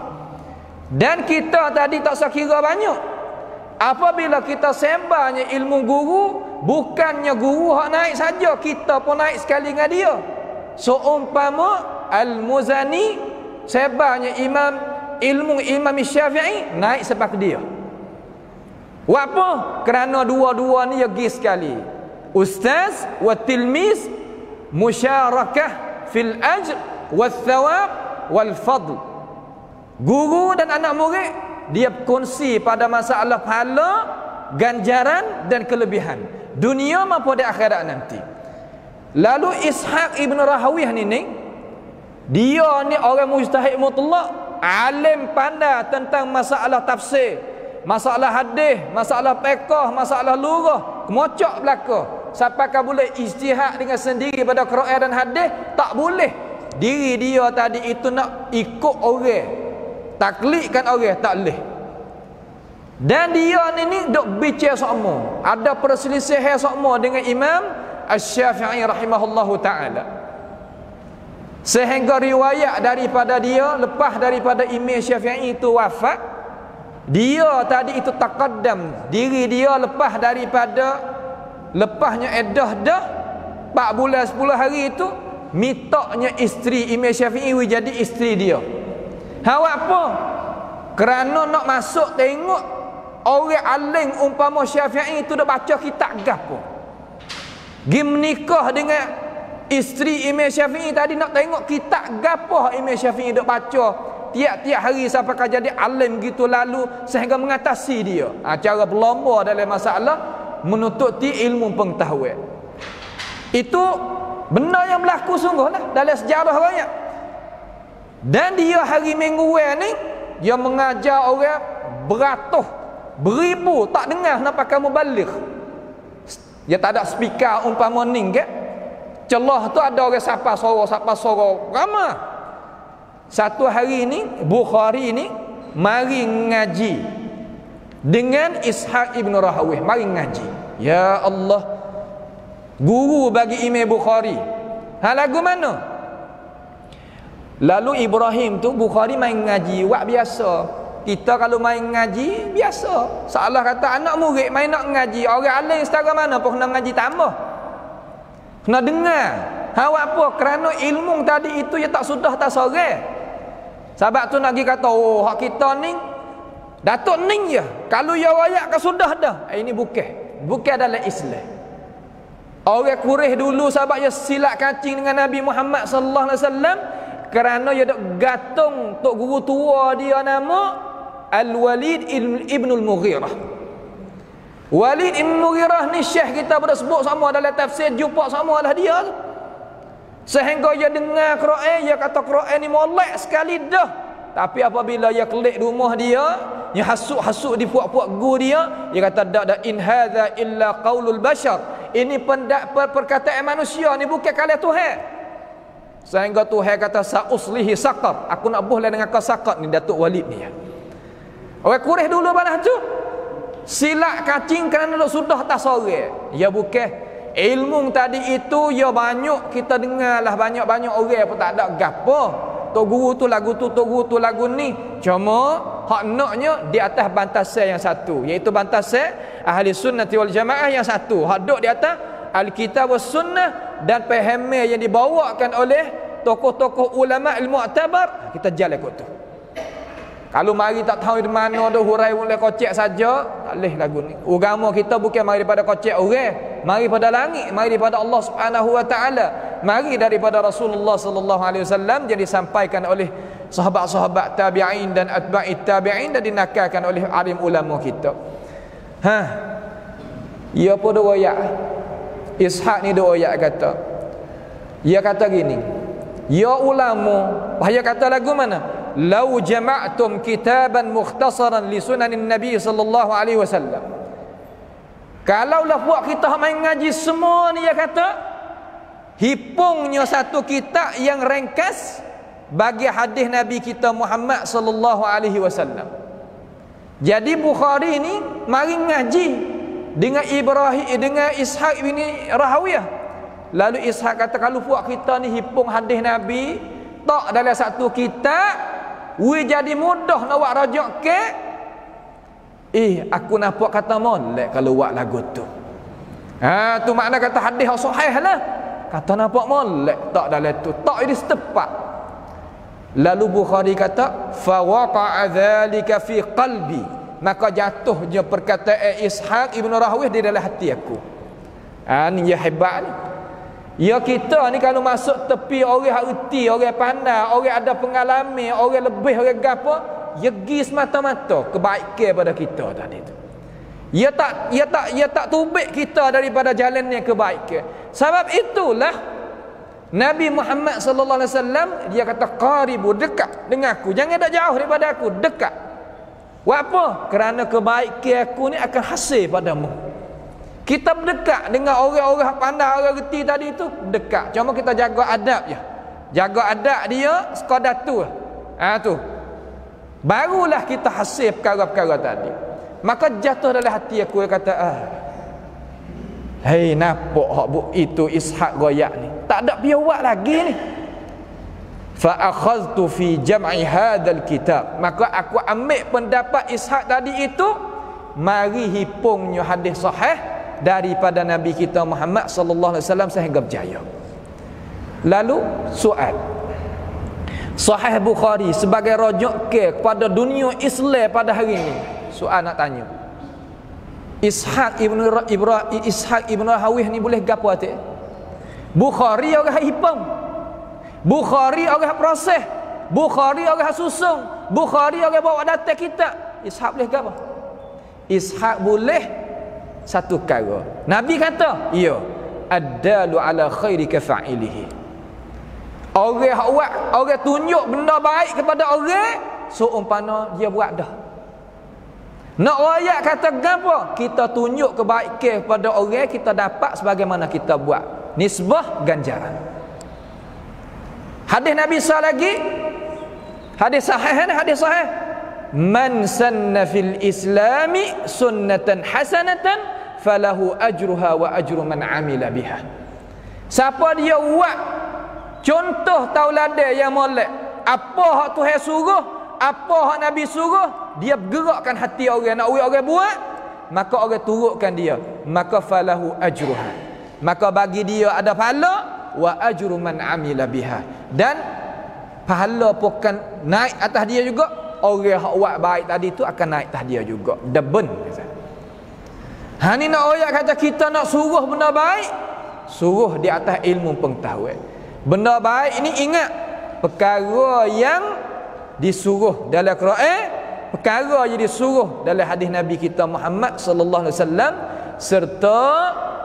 [SPEAKER 2] Dan kita tadi tak sekira banyak. Apabila kita sebarnya ilmu guru, bukannya guru hak naik saja, kita pun naik sekali dengan dia. Seumpama Al-Muzani sebarnya ilmu Imam Syafi'i, naik sebab dia. Apa? Kerana dua-dua ni pergi sekali. Ustaz wa tilmiz musyarakah fil ajr wal thawab wal fadl. Guru dan anak murid dia kongsi pada masalah pahala, ganjaran dan kelebihan dunia maupun di akhirat nanti. Lalu Ishaq ibn Rahawiyah ni dia ni orang mujtahid mutlak, alim pandai tentang masalah tafsir, masalah hadis, masalah fiqh, masalah lughah, kemocok belaka. Siapakah boleh ijtihad dengan sendiri pada Quran dan hadis? Tak boleh. Diri dia tadi itu nak ikut orang, taklidkan orang, tak boleh. Dan dia ni duk bicara sama, ada perselisihan sama dengan Imam Asy-Syafi'i rahimahullahu ta'ala, sehingga riwayat daripada dia lepas daripada Imam Syafi'i itu wafat, dia tadi itu taqaddam, diri dia lepas daripada lepasnya iddah dah 4 bulan 10 hari itu, mitoknya isteri Imam Syafi'i jadi isteri dia. Apa? Kerana nak masuk tengok orang alim umpama Syafi'i itu dah baca kitab gapo, gi menikah dengan isteri Imam Syafi'i tadi nak tengok kitab gapo Imam Syafi'i duk baca tiap-tiap hari sampai kau jadi alim gitu lalu sehingga mengatasi dia. Cara berlomba dalam masalah menututi ilmu pengetahuan. Itu benda yang berlaku sungguhlah dalam sejarah banyak. Dan dia hari mingguan ni dia mengajar orang beratus, beribu tak dengar nak pakai mubalik. Dia tak ada speaker umpama ning ke. Celah tu ada orang siapa sorok ramai. Satu hari ni Bukhari ni mari ngaji dengan Ishaq ibn Rahawih, mari ngaji. Ya Allah, guru bagi Imam Bukhari. Lagu mana? Lalu Ibrahim tu Bukhari main ngaji wak biasa. Kita kalau main ngaji biasa. Salah kata anak murid main nak ngaji, orang alim setara mana pun kena ngaji tambah. Kena dengar. Apa? Kerana ilmu tadi itu ya tak sudah tak sore. Sebab tu nak pergi kata, oh hak kita ni Datuk ning je. Kalau ya wayak ke sudah dah. Ini bukan dalam Islam. Orang Quraisy dulu sebab dia silap kacing dengan Nabi Muhammad sallallahu alaihi wasallam kerana dia dok gantung tok guru tua dia nama Al-Walid ibn al-Mughirah. Walid ibn Mughirah ni syekh kita pada sebut sama dalam tafsir, jumpa sama lah dia tu. Sehingga dia dengar Quran, dia kata Quran ni molek sekali dah. Tapi apabila dia kelik rumah dia hasuk-hasuk di puak-puak guru dia kata dak in hadza illa qaulul bashar. Ini perkataan manusia ni bukan kalam Tuhan. Sehingga Tuhan kata sauslihi saqar. Aku nak buhlah dengan kau saqar ni Datuk Walid ni. Orang Quraisy dulu balas tu silap kacing kerana sudah tak sore. Ya bukan ilmu tadi itu ya banyak kita dengarlah banyak-banyak orang pun tak ada gapo. Tok guru tu lagu tu, tok guru tu lagu ni. Cuma hak naknya di atas bantasan yang satu, iaitu bantasan ahli sunnati wal jamaah yang satu. Hak duk di atas Alkitab was sunnah dan pemahaman yang dibawakan oleh tokoh-tokoh ulama al-mu'tabar, kita jalan kot tu. Kalau mari tak tahu di mana dah hurai oleh kocek saja, tak leh lagu ni. Agama kita bukan mari daripada kocek orang, mari pada langit, mari daripada Allah Subhanahu wa taala, mari daripada Rasulullah sallallahu alaihi wasallam, jadi disampaikan oleh sahabat-sahabat tabi'in dan atba'it tabi'in dan dinakalkan oleh alim ulama kita. Ia pun doa Ishaq ni doa kata. Ia kata gini, ya ulama, dia kata lagu mana? Lau jama'tum kitaban mukhtasaran li sunanin Nabi sallallahu alaihi wasallam. Kalaulah buat kita main ngaji semua ni, dia kata hipungnya satu kitab yang ringkas bagi hadis Nabi kita Muhammad sallallahu alaihi wasallam. Jadi Bukhari ni mari ngaji dengan Ibrahim dengan Ishaq bin Rahawiyah. Lalu Ishaq kata kalau buat kita ni hipung hadis Nabi tak dalam satu kitab, we jadi mudah nak buat rajak ke. Aku nampak kata molek kalau buat lagu tu. Tu makna kata hadis sahih lah. Kata nampak molek tak dalam tu, tak ini setepat. Lalu Bukhari kata fa waqa'a dzalika fi qalbi, maka jatuh je perkataan Ishaq ibn Rahawih di dalam hati aku. Ni ya hebat ni. Ya kita ni kalau masuk tepi orang erti, orang pandai, orang ada pengalaman, orang lebih, orang gapo, ya gi semata-mata kebaikan pada kita tadi tu. Ya tak tubik kita daripada jalannya kebaikan. Sebab itulah Nabi Muhammad sallallahu alaihi wasallam dia kata qaribu, dekat dengan aku, jangan tak jauh daripada aku, dekat. Apa? Kerana kebaikan aku ni akan hasil padamu. Kita berdekat dengan orang-orang pandai, orang reti tadi itu dekat. Cuma kita jaga adab je. Jaga adab dia sekadar tu. Tu. Barulah kita hasil perkara-perkara tadi. Maka jatuh dalam hati aku, dia kata hei nampak hak itu Ishaq goyak ni. Tak ada piawak lagi ni. Fa akhadtu fi jam'i hadzal kitab. Maka aku ambil pendapat Ishaq tadi itu, mari hipungnya hadis sahih daripada Nabi kita Muhammad sallallahu alaihi wasallam sehingga berjaya. Lalu soal, Sahih Bukhari sebagai rujuk kepada dunia Islam pada hari ini. Soal nak tanya, Ishaq ibn Rahawih ni boleh gapo hati? Bukhari orang hipam, Bukhari orang proses, Bukhari orang susung, Bukhari orang bawa data kita. Ishaq boleh ke apa? Ishaq boleh satu perkara. Nabi kata, ya, ad-dalu ala khairi ka fa'ilihi. Orang tunjuk benda baik kepada orang, seumpama dia buat dah. Nak rakyat kata apa? Kita tunjuk kebaikan kepada orang, kita dapat sebagaimana kita buat. Nisbah ganjaran. Hadis Nabi SAW lagi, hadis sahih, man sanna fil islami sunnatan hasanatan falahu ajruha wa ajru man amila biha. Siapa dia buat contoh tauladan yang molek, apa hak Tuhan suruh, apa hak Nabi suruh, dia gerakkan hati orang, nak orang buat, maka orang turutkan dia, maka falahu ajruha, maka bagi dia ada pahala, wa ajru man amila biha, dan pahala bukan naik atas dia juga, orang hak buat baik tadi tu akan naik atas dia juga, double. Ha ni nak orang kata kita nak suruh benda baik, suruh di atas ilmu pengetahuan. Benda baik ini ingat, perkara yang disuruh dalam Quran, perkara yang disuruh dalam hadis Nabi kita Muhammad sallallahu alaihi wasallam, serta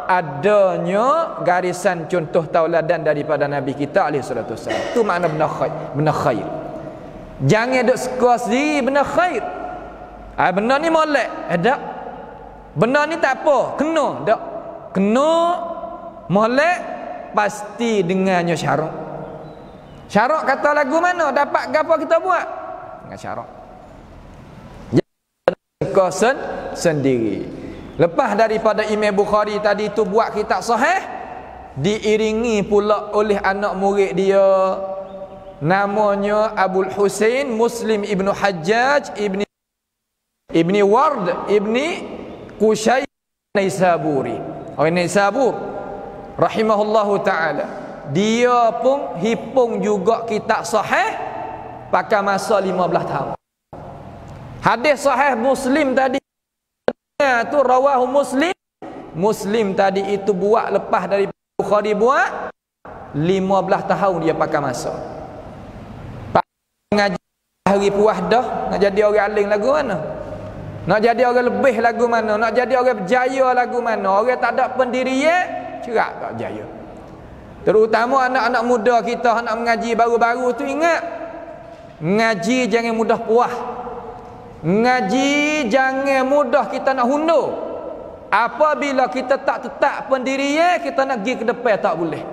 [SPEAKER 2] adanya garisan contoh tauladan daripada Nabi kita alaihi salatu wasallam. Itu makna benda khair. Jangan duk suka sendiri benda khair. Benda ni molek, tak. Benda ni tak apa, kena, tak. Kena molek pasti dengannya syarat. Syarat kata lagu mana? Dapat apa kita buat? Dengan syarat. Jangan sendiri. Lepas daripada Imam Bukhari tadi tu buat kitab sahih, diiringi pula oleh anak murid dia, namanya Abul Husain Muslim ibnu Hajjaj ibni Ward ibni Qushayr Naisaburi. Orang Naisabur rahimahullahu ta'ala, dia pun hipung juga kitab sahih pakai masa 15 tahun. Hadis sahih Muslim tadi tu rawahu Muslim tadi itu buat lepas dari Bukhari buat 15 tahun dia pakai masa. Ngaji hari puas dah, nak jadi orang alim lagu mana? Nak jadi orang lebih lagu mana? Nak jadi orang berjaya lagu mana? Orang tak ada pendirian, cerak tak berjaya. Terutama anak-anak muda kita nak mengaji baru-baru tu, ingat, ngaji jangan mudah puas. Ngaji jangan mudah kita nak hundur. Apabila kita tak tetap pendirian, kita nak pergi ke depan tak boleh.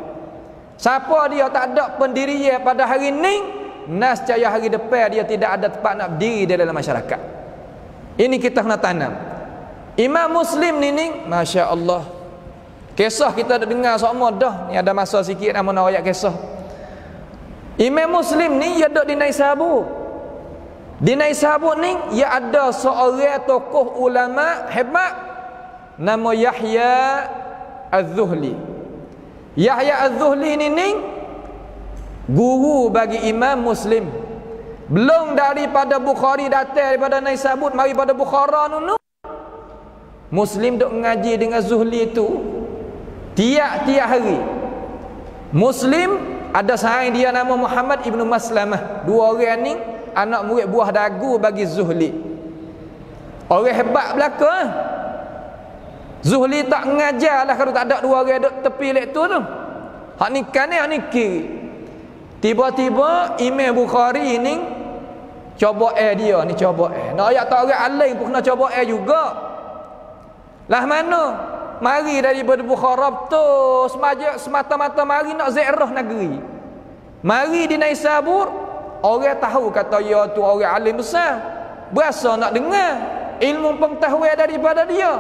[SPEAKER 2] Siapa dia tak ada pendirian pada hari ni, nascaya hari depan dia tidak ada tempat nak berdiri di dalam masyarakat. Ini kita kena tanam. Imam Muslim ni Masya Allah, kisah kita dah dengar semua dah. Ni ada masa sikit nama nak ayat kisah. Imam Muslim ni dia duduk di Naisabur. Di Naisabur ni ia ada seorang tokoh ulama hebat, nama Yahya Az-Zuhli. Yahya Az-Zuhli ni guru bagi Imam Muslim. Belum daripada Bukhari datang daripada Naisabur mari pada Bukhara nunu, Muslim duk mengaji dengan Zuhli itu tiap-tiap hari. Muslim ada sahabat dia nama Muhammad ibnu Maslamah. Dua orang ni anak murid buah dagu bagi Zuhli. Orang hebat belaka. Zuhli tak mengajar lah kalau tak ada dua orang duk tepi lek tu. Hak ni kanan, hak ni kiri. Tiba-tiba Imam Bukhari ni coba dia ni coba nak ayat tak orang alim pun kena coba juga. Lah mana? Mari daripada Bukhara tu semata-mata mari nak ziarah negeri. Mari di Naisabur, orang tahu kata ya tu orang alim besar. Berasa nak dengar ilmu pengetahuan daripada dia.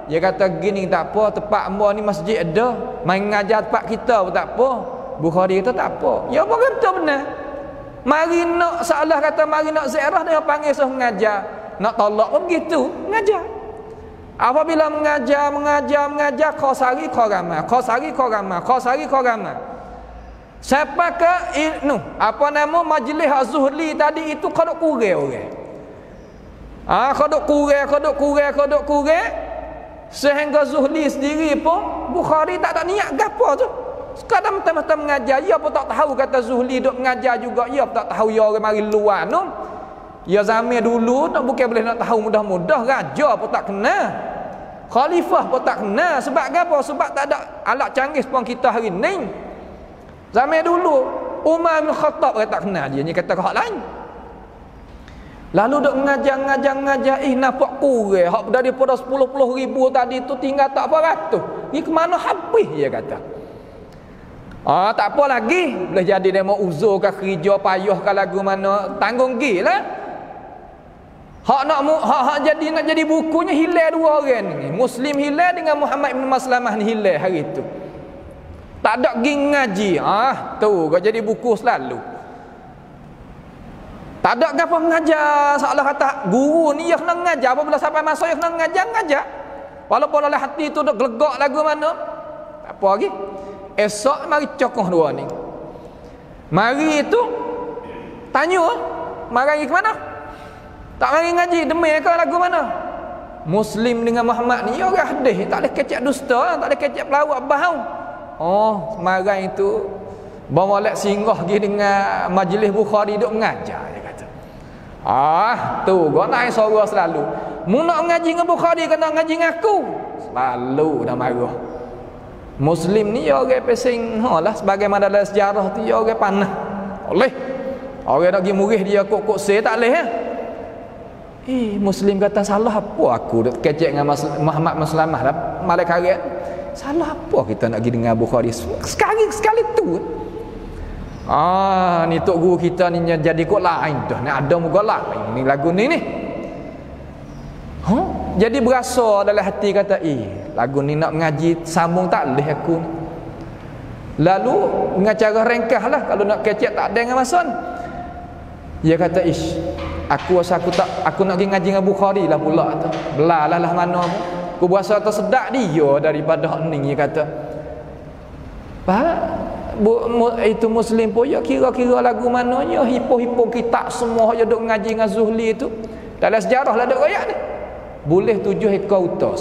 [SPEAKER 2] Dia kata gini, tak apa, tempat hamba ni masjid ada, main ngajar tempat kita pun tak apa. Bukhari kata tak apa. Ya apa kata benar. Mari nak salah kata mari nak ziarah, dia panggil suruh mengajar. Nak tolak pun begitu, mengajar. Apabila mengajar kau sari kau ramah, kau sari kau ramah, kau sari kau ramah. Siapa ke apa nama majlis Az-Zuhli tadi itu kodok kurang orang. Kodok kurang sehingga Zuhli sendiri pun Bukhari tak ada niat gapo tu. Sekadar mata-mata mengajar, dia pun tak tahu kata Zuhli duk mengajar juga, dia pun tak tahu dia orang mari luar tu. Ya zaman dulu nak bukan boleh nak tahu mudah-mudah, raja pun tak kena. Khalifah pun tak kena. Sebab apa? Sebab tak ada alat canggih seperti kita hari ni. Zaman dulu Umar bin Khattab tak kena dia, ni kata hak lain. Lalu duk mengajar, nampak kurang. Hak daripada 10 ribu tadi tu tinggal tak apa ratus. Ni ke mana habis dia kata. Tak apa lagi. Boleh jadi demo uzur ke kerja payah ke lagu mana, tanggung gilah. Hak nak jadi bukunya hilang dua orang ni. Muslim hilang dengan Muhammad bin Maslamah ni hilang hari tu. Tak ada pergi ngaji. Tu kau jadi buku selalu. Tak ada apa mengajar. Seolah kata guru ni yang kena mengajar. Apabila sampai masa yang kena mengajar. Walaupun oleh hati tu dah gelegak lagu mana. Tak apa lagi. Esok mari cokoh dua ni. Mari tu tanya. Mari ke mana? Tak mari ngaji. Demi ke lagu mana? Muslim dengan Muhammad ni orang hadis. Tak boleh kecek dusta. Tak boleh kecek pelawak bahau. Semarang itu Bawalek singgah pergi dengan majlis Bukhari duk mengajar, dia kata. Tu gua naik suara selalu. Mu nak ngaji dengan Bukhari kena ngaji dengan aku. Selalu dah marah. Muslim ni orang pesing lah sebagaimana dalam sejarah tu orang panah. Oleh orang nak pergi murih dia kok se tak leh. Muslim kata salah apa aku duk kecek dengan Muhammad Maslamah dah malaikat karet. Salah apa kita nak pergi dengan Bukhari sekali tu. Ni tok guru kita ni jadi kok lain dah. Ni ada muka lain ni lagu ni. Jadi berasa dalam hati kata, lagu ni nak mengaji sambung tak leh aku ni. Lalu dengan cara ringkas lah, kalau nak kecek tak ada dengan masa ni. Dia kata, aku rasa aku nak pergi ngaji dengan Bukhari lah pula tu. Belalah lah mana pun. Aku berasa tersedak dia daripada hak ni, dia kata. Itu Muslim pun ya kira-kira lagu mananya hipo-hipo kitab semua dia duk ngaji dengan Zuhli tu. Dalam sejarah lah duk royak ni. Boleh 7 ekor unta.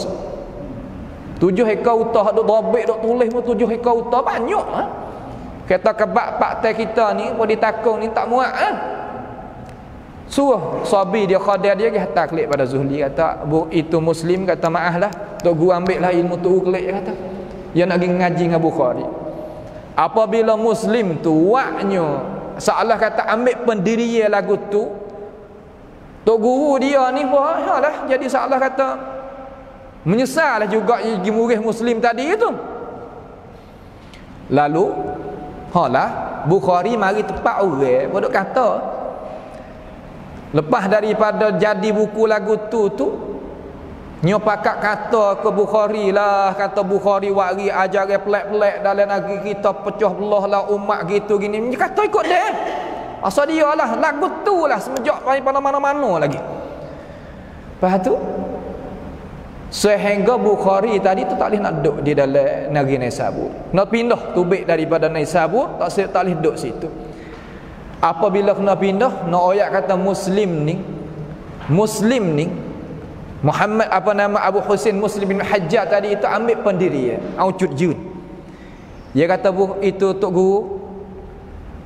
[SPEAKER 2] 7 ekor unta duk robek duk tulis pun 7 ekor unta banyak Kata kebak pak teh kita ni pun ditakung ni tak muat Suruh sabi dia khadir dia hantar klik pada Zuhli kata itu Muslim kata maaf lah tok guru ambil lah ilmu tu klik kata. Dia nak pergi ngaji dengan Bukhari. Apabila Muslim tu waknya seolah kata ambil pendirian lagu tu, tok guru dia ni pun lah jadi seolah kata menyesal lah juga pergi murid Muslim tadi itu. Lalu Bukhari mari tepat orang pun duk kata lepas daripada jadi buku lagu tu nyo pakak kata ke Bukhari lah, kata Bukhari wari ajaran pelak-pelak dalam negeri kita pecah belah lah umat gitu gini. Dia kata ikut dia. Asal dia lah lagu tu lah semenjak pada mana-mana lagi. Lepas tu sehingga Bukhari tadi tu tak boleh nak duduk di dalam negeri Naisabur. Nak pindah tubik daripada Naisabur, tak boleh duduk situ. Apabila kena pindah, nak ayat kata Muslim ni Muhammad Abu Husain Muslim bin Hajjaj tadi itu ambil pendirian Aucut Jun. Dia kata itu tok guru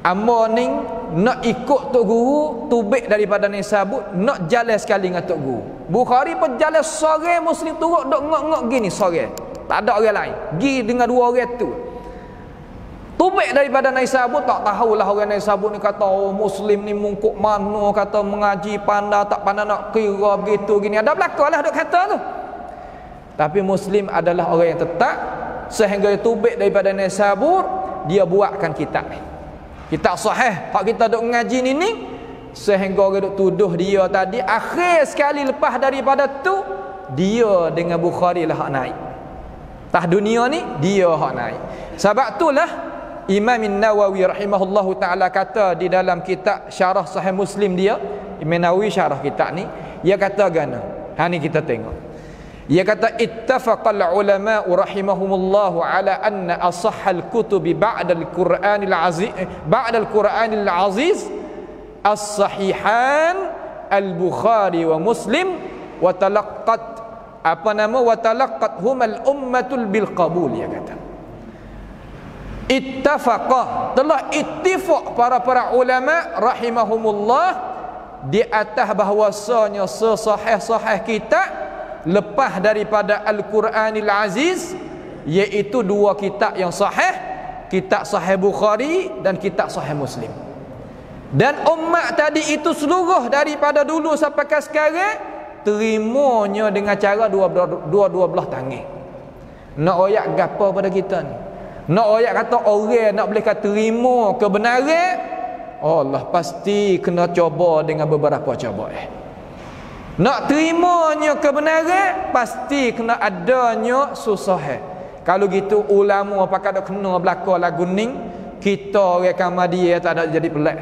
[SPEAKER 2] amba ni nak ikut tok guru tubik daripada Naisabur, nak jalan sekali dengan tok guru. Bukhari pun jalan sore Muslim turut dok ngok-ngok gini sore. Tak ada orang lain. Gi dengan dua orang tu. Tubik daripada Naisabur, tak tahulah orang Naisabur ni kata Muslim ni mungkuk mana, kata mengaji pandai tak pandai nak kira begitu gini. Ada belakang lah duk kata tu. Tapi Muslim adalah orang yang tetap sehingga dia tubik daripada Naisabur, dia buatkan kitab ni. Kitab sahih hak kita duk mengaji ni sehingga orang duk tuduh dia tadi akhir sekali lepas daripada tu dia dengan Bukhari lah hak naik. Tah dunia ni dia hak naik. Sebab itulah Imam Nawawi rahimahullahu ta'ala kata di dalam kitab syarah Sahih Muslim dia, Imam Nawawi syarah kitab ni, dia kata gana. Ni kita tengok. Dia kata ittafaqal ulama rahimahumullah ala anna asahhal kutubi ba'da al-Qur'anil aziz as-sahihan al-Bukhari wa Muslim wa talaqqat humal ummatul bil qabul, dia kata. ittafaqah, telah ittifaq para ulama rahimahumullah di atas bahwasanya sesahih-sahih kita lepas daripada Al-Quranil Aziz, iaitu dua kitab yang sahih, kitab Sahih Bukhari dan kitab Sahih Muslim. Dan umat tadi itu seluruh daripada dulu sampai ke sekarang terimanya dengan cara dua belah tangan. Nak oyak gapo pada kita ni? Nak oyak kata orang nak boleh kata terima kebenaran, Allah pasti kena coba dengan beberapa cobaan. Nak terimanya kebenaran pasti kena adanya susah. Kalau gitu ulama pakai dak kena belaka lagu ning, kita orang Ahmadiyah tak ada jadi pelik.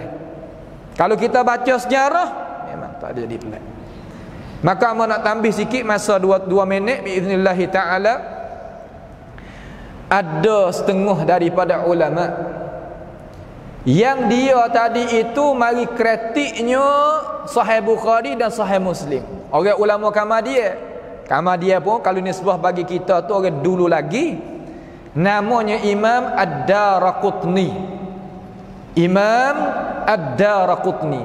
[SPEAKER 2] Kalau kita baca sejarah memang tak ada jadi pelik. Maka mau nak tambah sikit masa 2 minit biiznillah taala. Ada setengah daripada ulama yang dia tadi itu mari kritiknya Sahih Bukhari dan Sahih Muslim. Orang ulama Ahmadiyah pun kalau nisbah bagi kita tu orang dulu lagi, namanya Imam Ad-Daraqutni. Imam Ad-Daraqutni,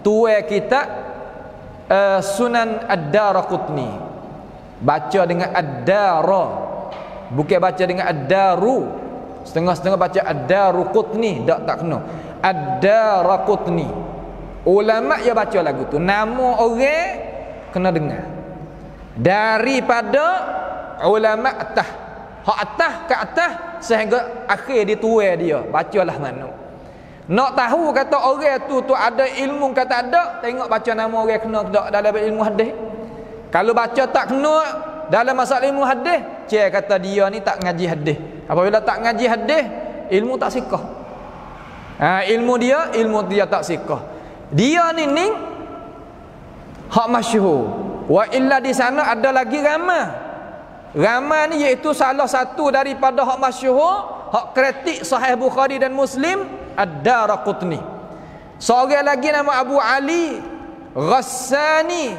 [SPEAKER 2] tua kita Sunan Ad-Daraqutni, baca dengan Ad-Dara, bukan baca dengan Ad-Daru. Setengah-setengah baca Ad-Daraqutni, tak kena. Ad-Daraqutni. Ulama yang baca lagu tu, nama orang kena dengar. Daripada ulama atas, hak atas ke atas sehingga akhir ditua dia, bacalah mana. Nak tahu kata orang tu ada ilmu kata ada, tengok baca nama orang kena tak dalam ilmu hadis. Kalau baca tak kena dalam masalah ilmu hadis, cik kata dia ni tak ngaji hadis. Apabila tak ngaji hadis, ilmu tak sikah. Ilmu dia tak sikah. Dia ni hak masyhur. Wa illa di sana ada lagi ramah. Ramah ni iaitu salah satu daripada hak masyhur, hak kritik Sahih Bukhari dan Muslim, Ad-Daraqutni. Seorang lagi nama Abu Ali Ghassani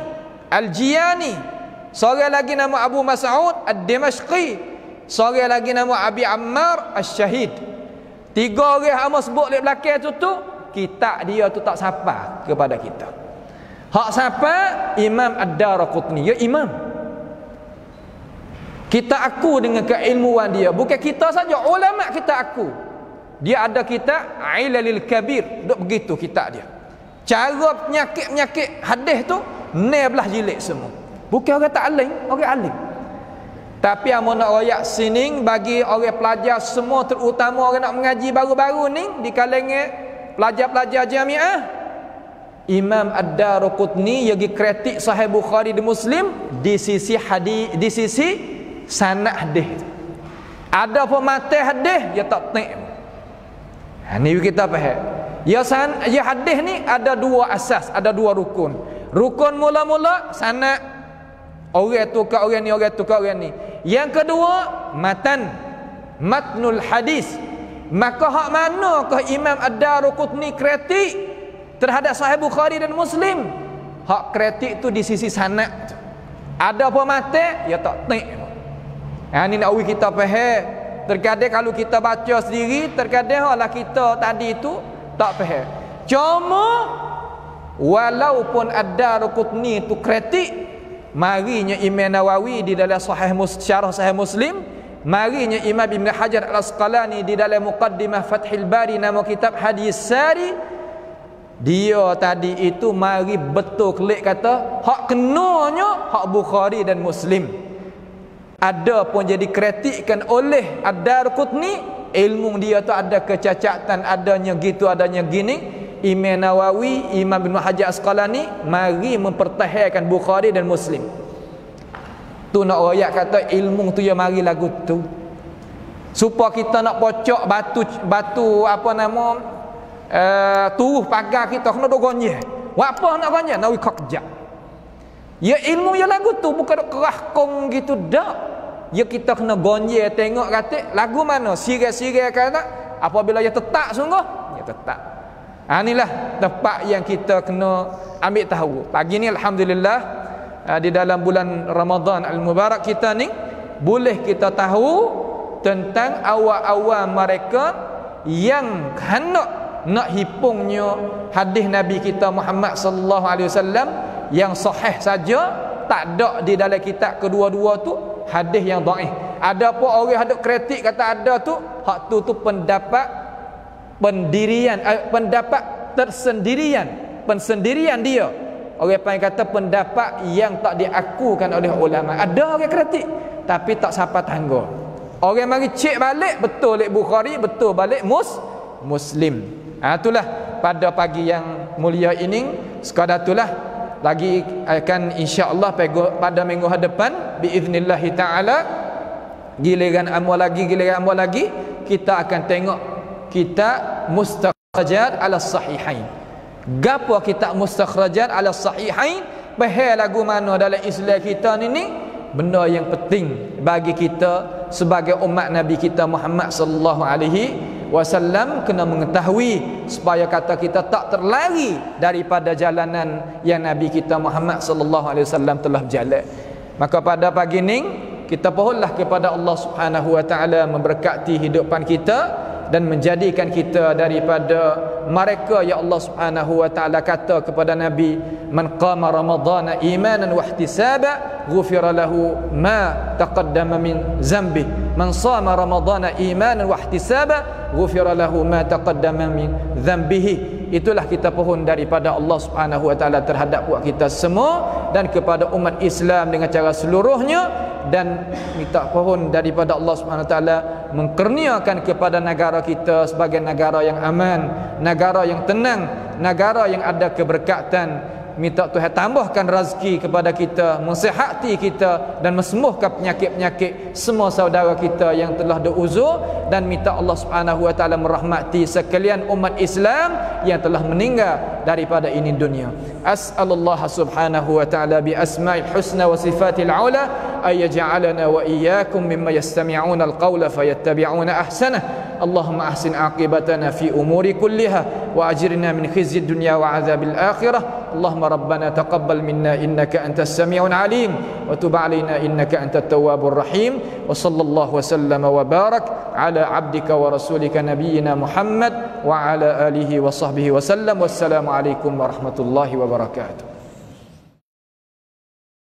[SPEAKER 2] Al-Jiyani. Seorang lagi nama Abu Mas'ud Ad-Dimashqi. Seorang lagi nama Abi Ammar Al-Syahid. 3 orang hama sebut di belakang tu kitab dia tu tak sapa kepada kita. Hak siapa? Imam Ad-Daraqutni. Ya imam. Kita aku dengan keilmuan dia. Bukan kita saja, ulama kita aku. Dia ada kitab Ilalil Kabir. Duk begitu kitab dia. Cara penyakit-penyakit hadis tu 19 jilid semua. Bukan orang tak alim, orang alim. Tapi amun nak royak sining bagi orang pelajar semua, terutama orang nak mengaji baru-baru ni di kalangan pelajar-pelajar jamiah, Imam Ad-Daraqutni yang kritik Sahih Bukhari dan Muslim di sisi hadis, di sisi sanad hadis. Ada pematahan hadis dia tak tengok. Ni kita faham. Ya hadis ni ada 2 asas, ada 2 rukun. Rukun mula-mula sanad, orang tu ke orang ni, orang tu ke orang ni. Yang kedua matnul hadis. Maka hak manakah Imam Ad-Daraqutni kritik terhadap Sahih Bukhari dan Muslim? Hak kritik tu di sisi sanad. Ada apa mata ya tak tengok. Ni nak kita faham. Terkadang kalau kita baca sendiri, terkadang lah kita tadi tu tak faham. Cuma walaupun Ad-Daraqutni tu kritik, marinya Imam Nawawi di dalam syarah Sahih Muslim, marinya Imam Ibn Hajar Al-Asqalani di dalam Muqaddimah Fathil Bari nama kitab Hadis Sari, dia tadi itu mari betul kelik kata hak kenanya hak Bukhari dan Muslim. Ada pun jadi kritikkan oleh Ad-Daraqutni, ilmu dia tu ada kecacatan, adanya gitu, adanya gini. Imam Nawawi, Imam Ibn Hajar Asqalani mari mempertahankan Bukhari dan Muslim. Tu nak royak kata ilmu tu ya mari lagu tu. Supaya kita nak pocok batu apa nama turuh pagar kita kena dok gonjeh. Apa nak gonjeh? Nawi kerja. Ya ilmu ya lagu tu bukan dok kerahkong gitu dak. Ya kita kena gonjeh tengok kata lagu mana sirai-sirai kata apabila ya tetap sungguh ya tetap. Inilah tempat yang kita kena ambil tahu. Pagi ni alhamdulillah di dalam bulan Ramadan al-Mubarak kita ni boleh kita tahu tentang awal-awal mereka yang hendak nak hipungnya hadis Nabi kita Muhammad sallallahu alaihi wasallam yang sahih saja, tak ada di dalam kitab kedua-dua tu hadis yang dhaif. Ada pun orang ada kritik kata ada tu, hak tu pendapat pendirian, pendapat pensendirian dia. Orang panggil kata pendapat yang tak diakukan oleh ulama. Ada orang kritik tapi tak siapa tangga. Orang mari cek balik, betul lek Bukhari, betul balik Muslim. Itulah pada pagi yang mulia ini, sekadar itulah lagi akan insya-Allah pada minggu hadapan biiznillah taala giliran amal lagi kita akan tengok kita mustakhrajat ala sahihain. Gapo kita mustakhrajat ala sahihain? Bahaya lagu mana dalam Islam kita ni benda yang penting bagi kita sebagai umat Nabi kita Muhammad sallallahu alaihi wasallam kena mengetahui supaya kata kita tak terlari daripada jalanan yang Nabi kita Muhammad sallallahu alaihi wasallam telah berjalan. Maka pada pagi ni kita pohonlah kepada Allah Subhanahu wa taala memberkati hidupan kita dan menjadikan kita daripada mereka yang Allah Subhanahu wa taala kata kepada Nabi, man qama ramadhana imanan wa ihtisaba ghufira lahu ma taqaddama min zambi, man shama ramadhana imanan wa ihtisaba ghufira lahu ma taqaddama min zambihi. Itulah kita pohon daripada Allah Subhanahu wa taala terhadap buat kita semua dan kepada umat Islam dengan cara seluruhnya, dan minta pohon daripada Allah Subhanahu wa taala mengkurniakan kepada negara kita sebagai negara yang aman, negara yang tenang, negara yang ada keberkatan. Minta Tuhan tambahkan rezeki kepada kita, mensihati kita dan mesembuhkan penyakit-penyakit semua saudara kita yang telah beruzur, dan minta Allah Subhanahu wa taala merahmati sekalian umat Islam yang telah meninggal daripada ini dunia. As'alullah subhanahu wa ta'ala bi asma'il husna wa sifatil ula ay yaj'alana wa iyyakum mimma yastami'una al-qawla fayattabi'una ahsanah. Allahumma ahsin aqibatana fi umuri kulliha wa ajirna min khizyid dunya wa 'adzabil akhirah. Allahumma rabbana taqabbal minna innaka antas sami'un 'alim wa tub 'alaina innaka antat tawwabur rahim. Wa sallallahu wa sallama wa barak ala 'abdika wa rasulika nabiyyina Muhammad wa ala alihi wa sahbihi wa sallam. Wassalamu alaikum warahmatullahi wabarakatuh.